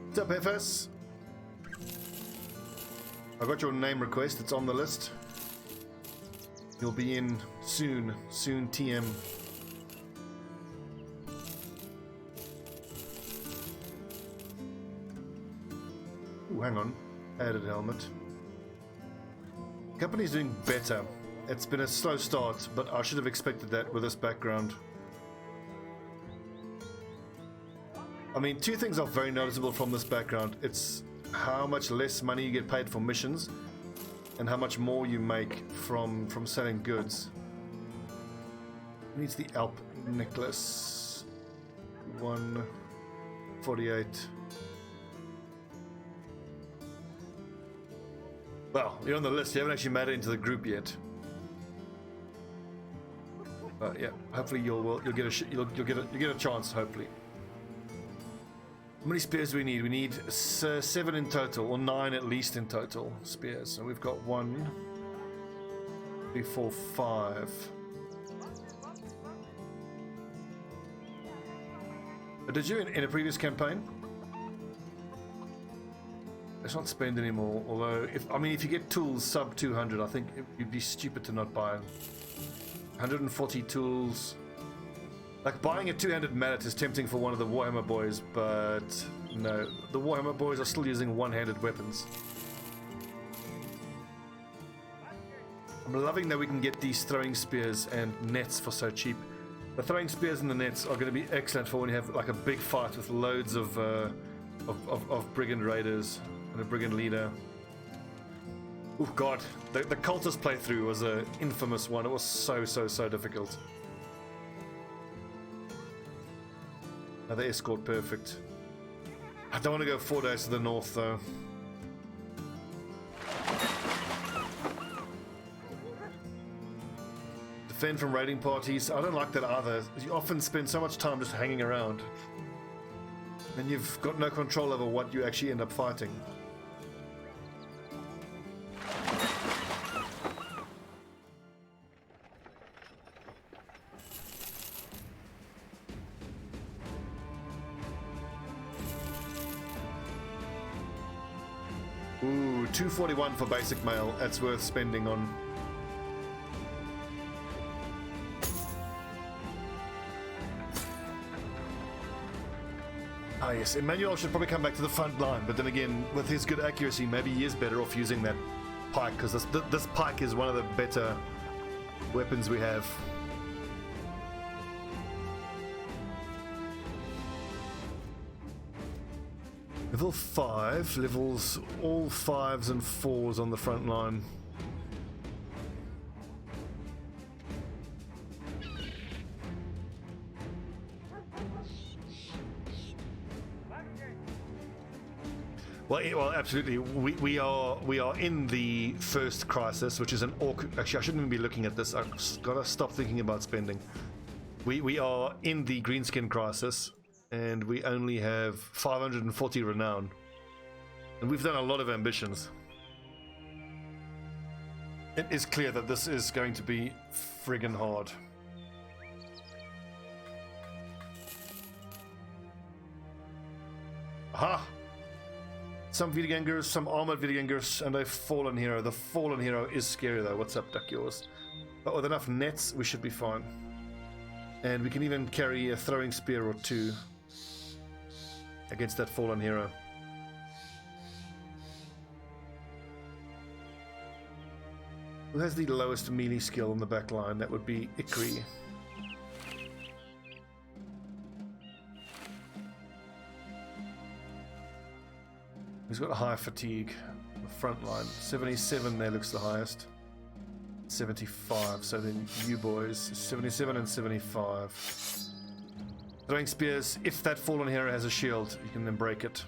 A: What's up, FS? I got your name request, it's on the list. You'll be in soon TM. Ooh, hang on. Added helmet. Company's doing better. It's been a slow start, but I should have expected that with this background. I mean, 2 things are very noticeable from this background. It's how much less money you get paid for missions, and how much more you make from selling goods. Who needs the Alp necklace? 148. Well, you're on the list. You haven't actually made it into the group yet. But yeah, hopefully you'll get a chance. Hopefully. How many spears do we need? We need 7 in total, or 9 at least in total spears. So we've got 1, 3, 4, 5. But did you in a previous campaign? Let's not spend anymore. Although, if you get tools sub 200, I think you'd be stupid to not buy them. 140 tools. Like buying a 2-handed mallet is tempting for one of the Warhammer boys, but no, the Warhammer boys are still using one-handed weapons. I'm loving that we can get these throwing spears and nets for so cheap. The throwing spears and the nets are going to be excellent for when you have like a big fight with loads of brigand raiders and a brigand leader. Oh god, the cultist playthrough was an infamous one. It was so difficult. Another escort, perfect. I don't want to go 4 days to the north though. Defend from raiding parties. I don't like that either. You often spend so much time just hanging around. And you've got no control over what you actually end up fighting. Ooh, 241 for basic mail. That's worth spending on. Ah yes, Emmanuel should probably come back to the front line, but then again, with his good accuracy, maybe he is better off using that pike, because this pike is one of the better weapons we have. Level 5, levels all 5s and 4s on the front line. Well, absolutely. We are in the first crisis, which is an orc. Actually, I shouldn't even be looking at this. I've got to stop thinking about spending. We are in the greenskin crisis, and we only have 540 renown, and we've done a lot of ambitions. It is clear that this is going to be friggin' hard. Aha! Some Wiedergängers, some armored Wiedergängers, and a fallen hero. The fallen hero is scary though. What's up, Duck Yours? But with enough nets, we should be fine. And we can even carry a throwing spear or 2 against that fallen hero. Who has the lowest melee skill on the back line? That would be Ikri. He's got a high fatigue. The front line 77 there looks the highest. 75. So then you boys 77 and 75. Throwing spears. If that fallen hero has a shield, you can then break it.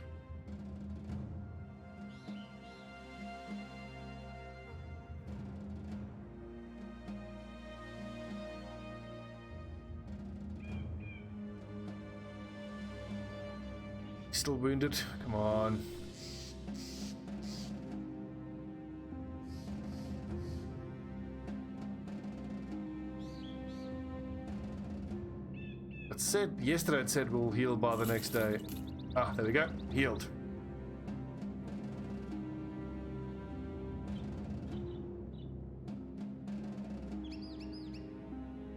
A: Still wounded. Come on. Yesterday it said we'll heal by the next day. Ah, there we go. Healed.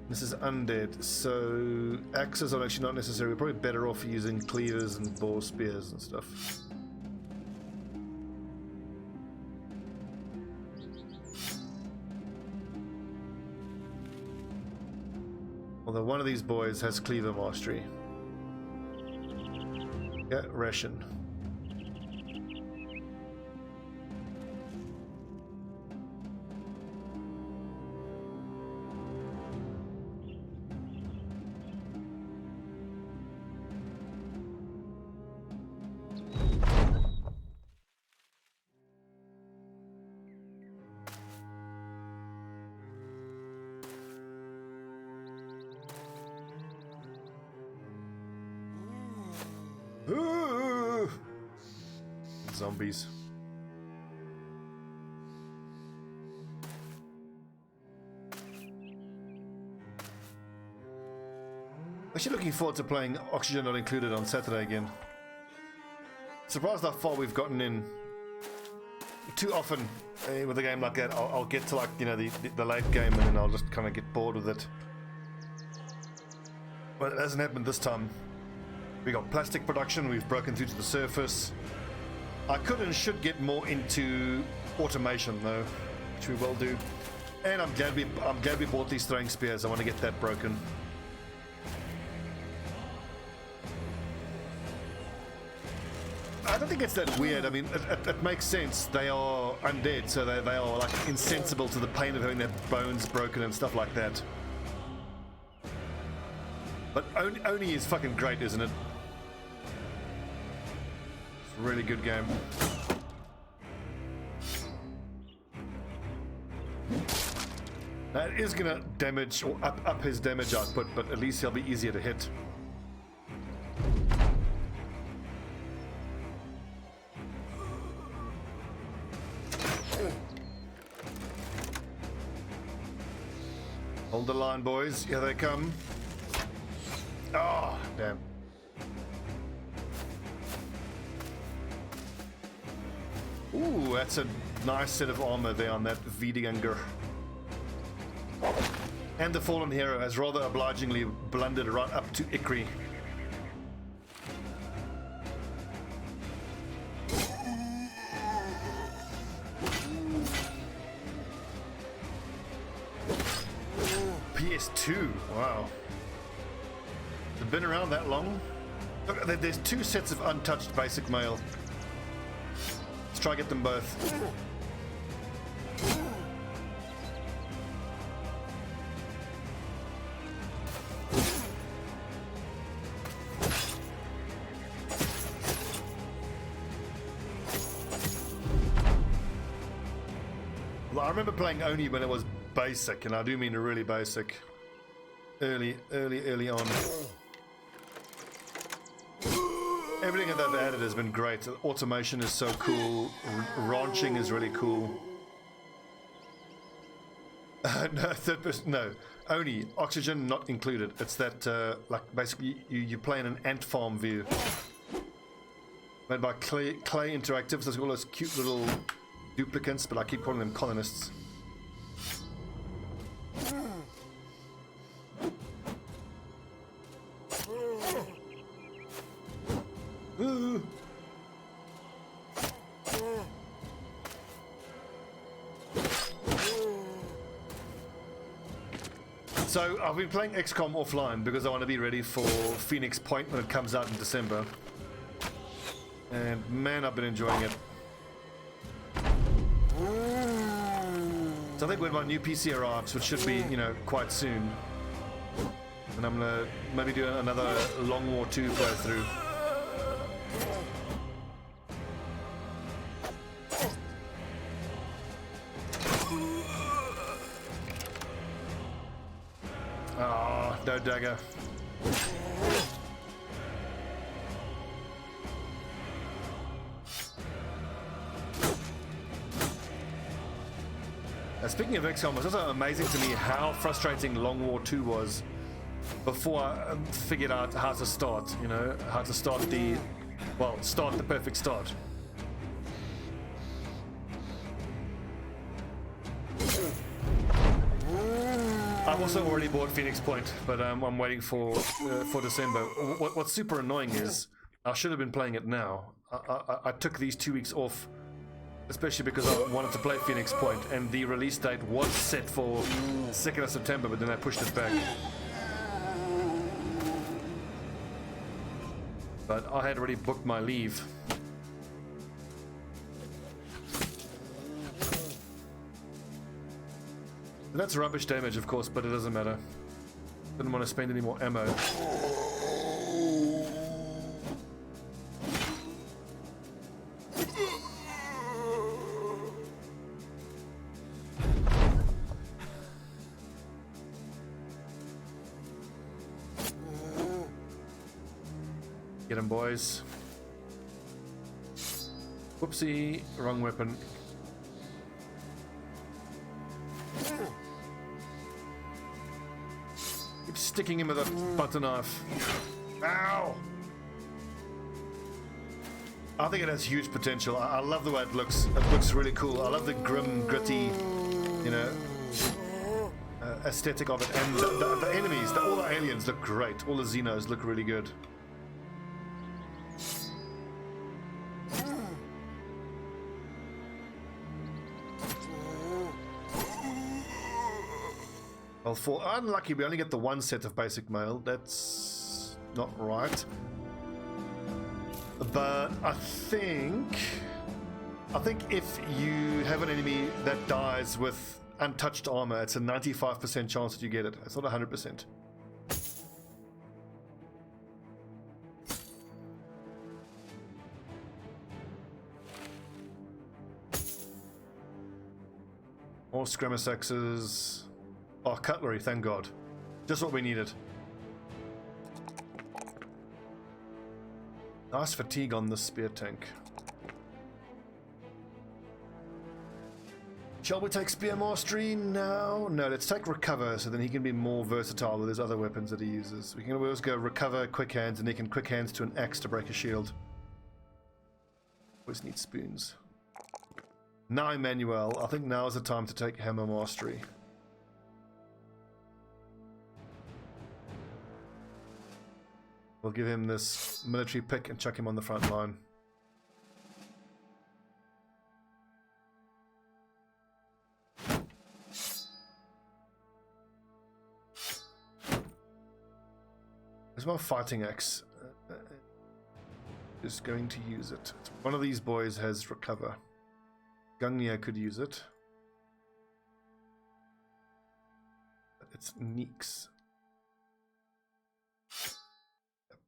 A: This is undead, so axes are actually not necessary. We're probably better off using cleavers and boar spears and stuff. Although one of these boys has cleaver mastery. Yeah, ration. zombies. Actually looking forward to playing Oxygen Not Included on Saturday again. Surprised how far we've gotten in. Too often with a game like that, I'll get to like, you know, the late game and then I'll just kind of get bored with it. But it hasn't happened this time. We got plastic production, we've broken through to the surface. I could and should get more into automation though, which we will do. And I'm glad we bought these throwing spears. I want to get that broken. I don't think it's that weird. I mean, it makes sense. They are undead, so they are like insensible to the pain of having their bones broken and stuff like that. But Oni is fucking great, isn't it? It's a really good game. Now it is gonna damage or up his damage output, but at least he'll be easier to hit. Hold the line, boys. Here they come. Oh, damn. Ooh, that's a nice set of armor there on that Wiediganger. And the fallen hero has rather obligingly blundered right up to Ikri. PS2, wow. They've been around that long. Look, there's two sets of untouched basic mail. Let's try to get them both. Well, I remember playing Oni when it was basic, and I do mean really basic. Early on. Everything that they've added has been great. Automation is so cool. Ranching is really cool. No, third person, no. Only oxygen not included. It's that like basically you play in an ant farm view. Made by Clay Interactive. There's all those cute little duplicants, but I keep calling them colonists. So I've been playing XCOM offline because I want to be ready for Phoenix Point when it comes out in December. And man, I've been enjoying it. So I think when my new PC arrives, which should be, you know, quite soon, and I'm gonna maybe do another Long War 2 playthrough. Ah, no dagger. Speaking of XCOM, it's also amazing to me how frustrating Long War 2 was before I figured out how to start, you know, how to start the perfect start. I've also already bought Phoenix Point, but I'm waiting for December. What's super annoying is I should have been playing it now. I took these 2 weeks off, especially because I wanted to play Phoenix Point, and the release date was set for 2nd of September, but then I pushed it back. But I had already booked my leave. That's rubbish damage, of course, but it doesn't matter. Didn't want to spend any more ammo. Get him, boys. Whoopsie, wrong weapon. Keep sticking him with a butter knife. Ow! I think it has huge potential. I love the way it looks. It looks really cool. I love the grim, gritty, you know, aesthetic of it. And the enemies, all the aliens look great. All the Xenos look really good. Well, for unlucky, we only get the one set of basic mail. That's not right. But I think if you have an enemy that dies with untouched armor, it's a 95% chance that you get it. It's not 100%. More skirmish axes. Oh, cutlery, thank God. Just what we needed. Nice fatigue on the spear tank. Shall we take spear mastery now? No, let's take recover so then he can be more versatile with his other weapons that he uses. We can always go recover, quick hands, and he can quick hands to an axe to break a shield. Always need spoons. Now Emmanuel, I think now is the time to take hammer mastery. We'll give him this military pick and chuck him on the front line. There's my fighting axe. Is going to use it. One of these boys has recover. Gungnir could use it. But it's Neeks.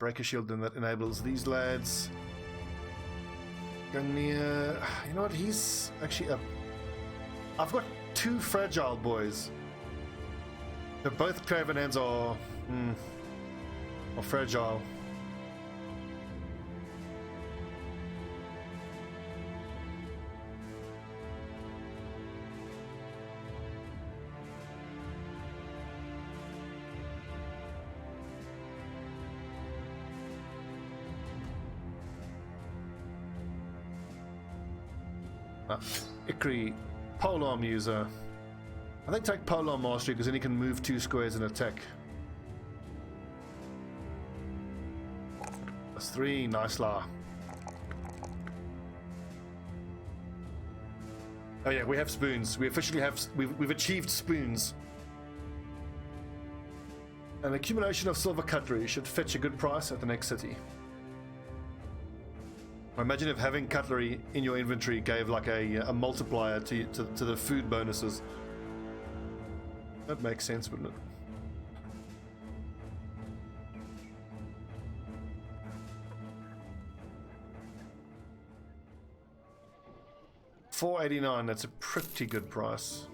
A: Break a shield, and that enables these lads. Gungnir, you know what? He's actually a. I've got two fragile boys. They're both Caravan hands are fragile. Ikri, polearm user. I think take polearm mastery because then he can move 2 squares and attack. That's 3, nice la. Oh yeah, we have spoons. We officially have. We've achieved spoons. An accumulation of silver cutlery should fetch a good price at the next city. Imagine if having cutlery in your inventory gave like a multiplier to the food bonuses. That makes sense, wouldn't it? $4.89, that's a pretty good price.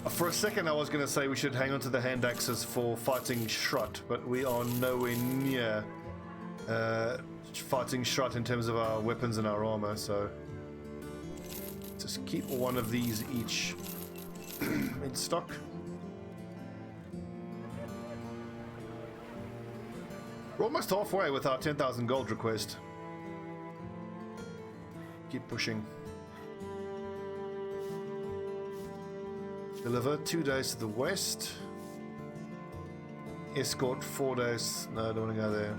A: For a second I was going to say we should hang on to the hand axes for fighting Shrut, but we are nowhere near fighting Shrut in terms of our weapons and our armor, so just keep one of these each in stock. We're almost halfway with our 10,000 gold request. Keep pushing. Deliver 2 days to the west. Escort 4 days. No, I don't want to go there.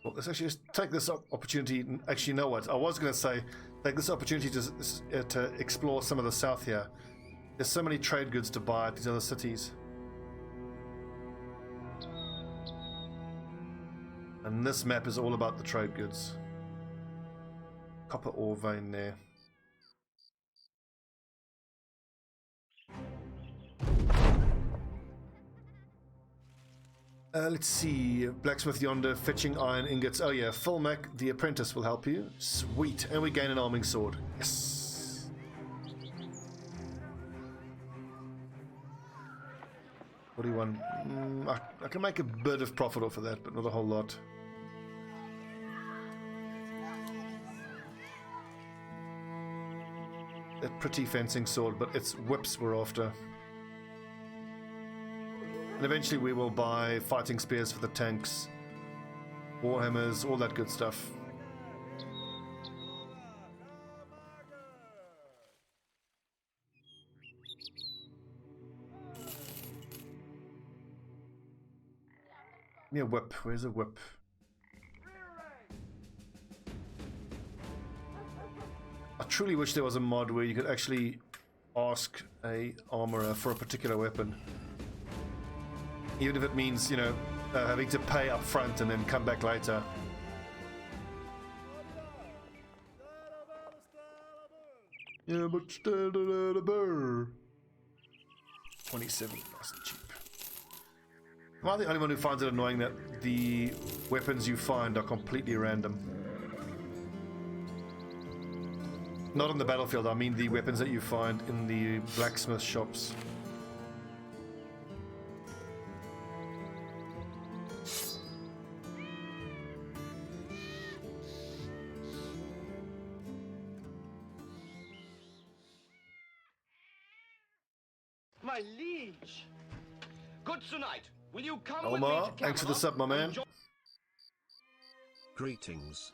A: Well, let's actually just take this opportunity. Actually, you know what? I was going to say, take this opportunity to explore some of the south here. There's so many trade goods to buy at these other cities. And this map is all about the trade goods. Copper ore vein there. Let's see. Blacksmith yonder, fetching iron ingots. Oh yeah, Fulmac, the apprentice will help you. Sweet. And we gain an arming sword. Yes. What do you want? I can make a bit of profit off of that, but not a whole lot. That pretty fencing sword, but it's whips we're after. And eventually we will buy fighting spears for the tanks, warhammers, all that good stuff. Yeah, whip. Where's a whip? I truly wish there was a mod where you could actually ask a armorer for a particular weapon. Even if it means, you know, having to pay up front and then come back later. Yeah, but 27, nice and cheap. Am I the only one who finds it annoying that the weapons you find are completely random? Not on the battlefield, I mean the weapons that you find in the blacksmith shops.
B: My liege! Good tonight. Will you come with me
A: Omar,
B: to
A: thanks for the sub, my man.
D: Greetings.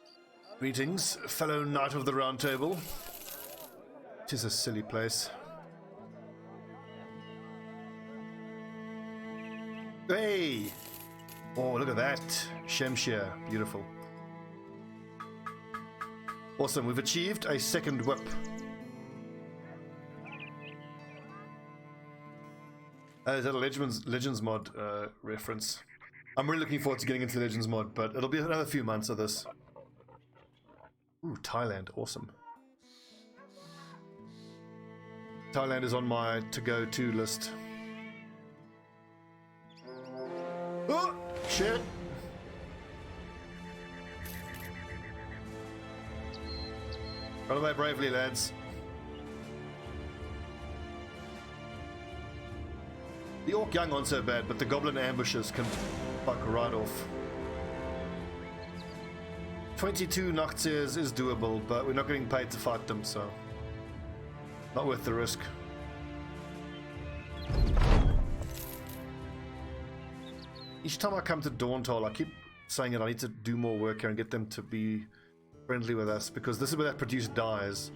A: Greetings, fellow knight of the round table. It is a silly place. Hey! Oh, look at that. Shemshire. Beautiful. Awesome, we've achieved a second whip. Is that a Legends mod reference? I'm really looking forward to getting into the Legends mod, but it'll be another few months of this. Ooh, Thailand, awesome. Thailand is on my to-go-to list. Oh, shit! Run away bravely, lads. The Orc Young aren't so bad, but the Goblin ambushes can fuck right off. 22 Nachtseers is doable, but we're not getting paid to fight them, so not worth the risk. Each time I come to Dawntoll, I keep saying that I need to do more work here and get them to be friendly with us, because this is where that produce dyes.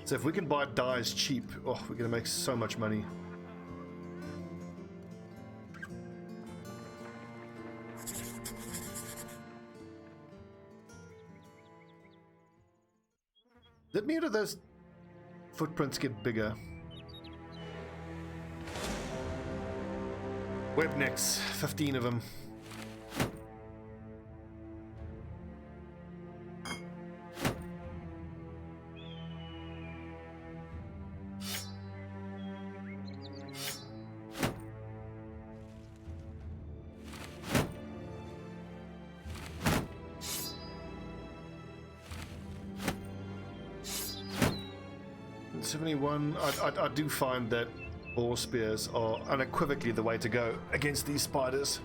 A: So if we can buy dyes cheap, oh, we're gonna make so much money. Did me or did those footprints get bigger? Webnecks, 15 of them. I do find that boar spears are unequivocally the way to go against these spiders.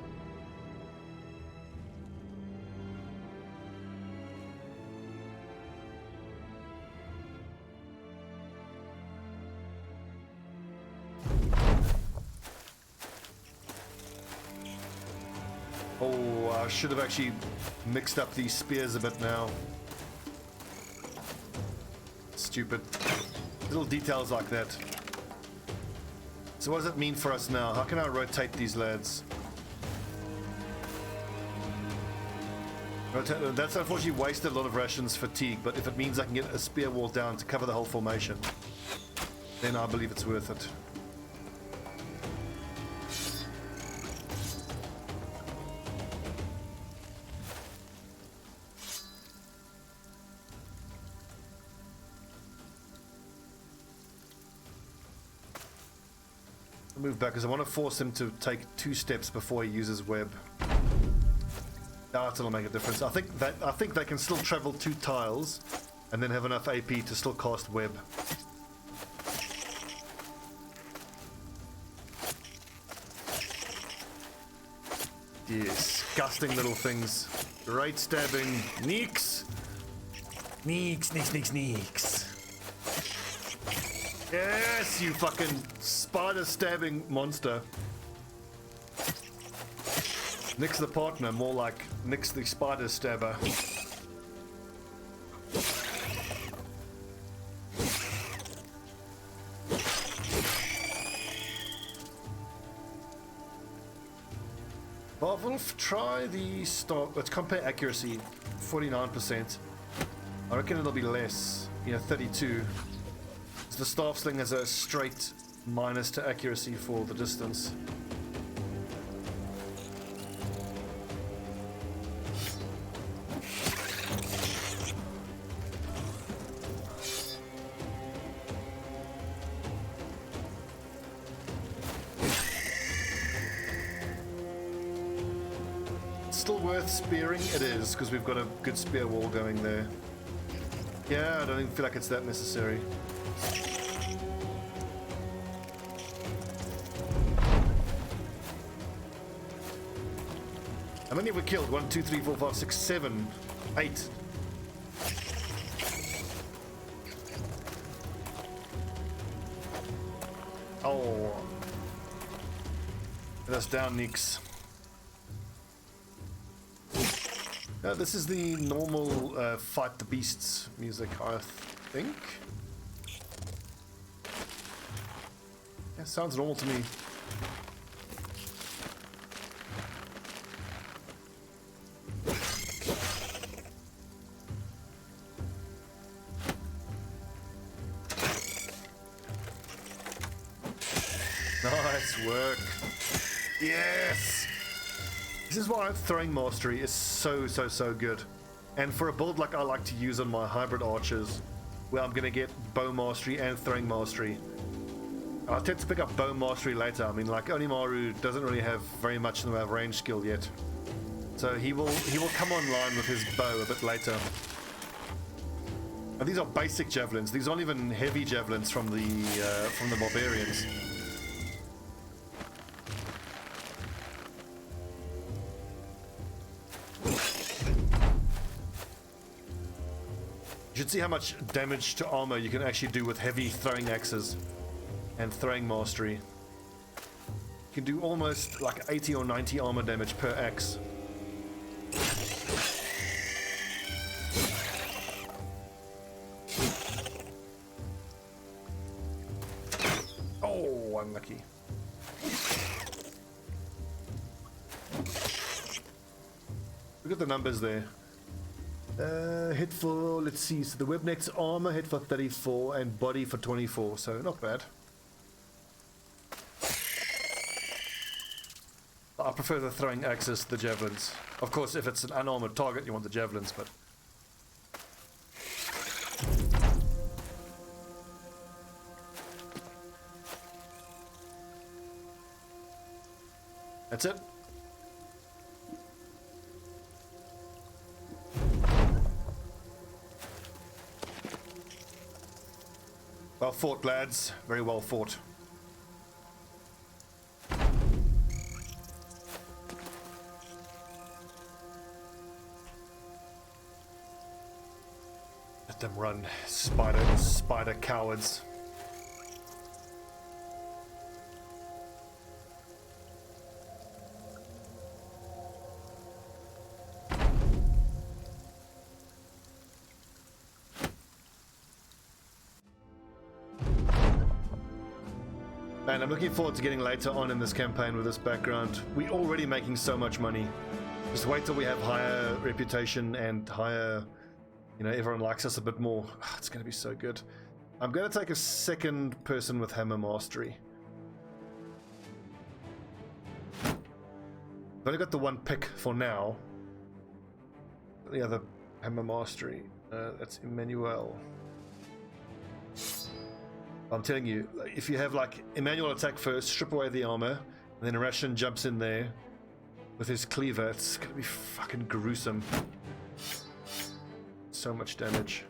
A: Oh, I should have actually mixed up these spears a bit now. Stupid. Little details like that. So what does it mean for us now? How can I rotate these lads? That's unfortunately wasted a lot of rations fatigue, but if it means I can get a spear wall down to cover the whole formation, then I believe it's worth it. Move back because I want to force him to take 2 steps before he uses web. That'll make a difference. I think they can still travel 2 tiles and then have enough AP to still cast web. Disgusting little things. Great stabbing. Neeks! Neeks, neeks, neeks, neeks. Yes, you fucking spider stabbing monster. Nix the partner, more like Nix the spider stabber. Wolf, try the start. Let's compare accuracy. 49%. I reckon it'll be less. 32. So the staff sling has a straight minus to accuracy for the distance. Still worth spearing? It is, because we've got a good spear wall going there. Yeah, I don't even feel like it's that necessary. How many have we killed? 1, 2, 3, 4, 5, 6, 7, 8. Oh. Get us down, Nix. This is the normal Fight the Beasts music, I think. Yeah, sounds normal to me. Nice work. Yes! This is why throwing mastery is so good. And for a build like I like to use on my hybrid archers, where I'm gonna get bow mastery and throwing mastery. I'll tend to pick up bow mastery later. I mean, like, Onimaru doesn't really have very much in the way of range skill yet. So he will come online with his bow a bit later. And these are basic javelins. These aren't even heavy javelins from the barbarians. You should see how much damage to armor you can actually do with heavy throwing axes and throwing mastery. You can do almost like 80 or 90 armor damage per axe. Oh, unlucky. Look at the numbers there. Hit for, let's see, so the webneck's armor hit for 34 and body for 24, so not bad. I prefer the throwing axes to the javelins. Of course, if it's an unarmored target, you want the javelins, but... That's it. Well fought, lads. Very well fought. Let them run, spider cowards. And I'm looking forward to getting later on in this campaign with this background. We're already making so much money. Just wait till we have higher reputation and higher, you know, everyone likes us a bit more. It's going to be so good. I'm going to take a second person with hammer mastery. I've only got the one pick for now. The other hammer mastery, that's Emmanuel. I'm telling you, if you have like Emmanuel attack first, strip away the armor, and then Russian jumps in there, with his cleaver. It's gonna be fucking gruesome. So much damage.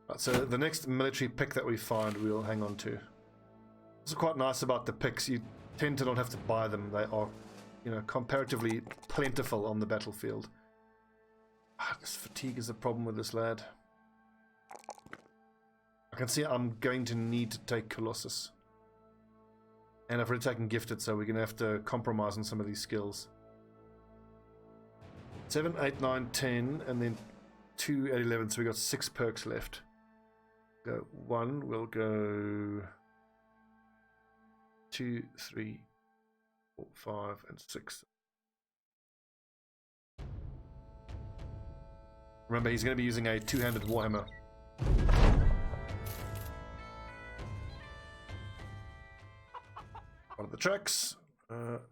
A: Right, so the next military pick that we find, we'll hang on to. It's quite nice about the picks. You tend to not have to buy them. They are, you know, comparatively plentiful on the battlefield. This fatigue is a problem with this lad. I can see I'm going to need to take Colossus. And I've already taken Gifted, so we're going to have to compromise on some of these skills. 7, 8, 9, 10, and then 2 at 11, so we got 6 perks left. Go 1, we'll go 2, 3, 4, 5, and 6. Remember, he's going to be using a 2-handed warhammer. One of the tracks.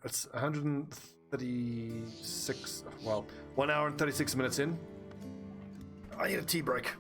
A: It's 136. Well, 1 hour and 36 minutes in. I need a tea break.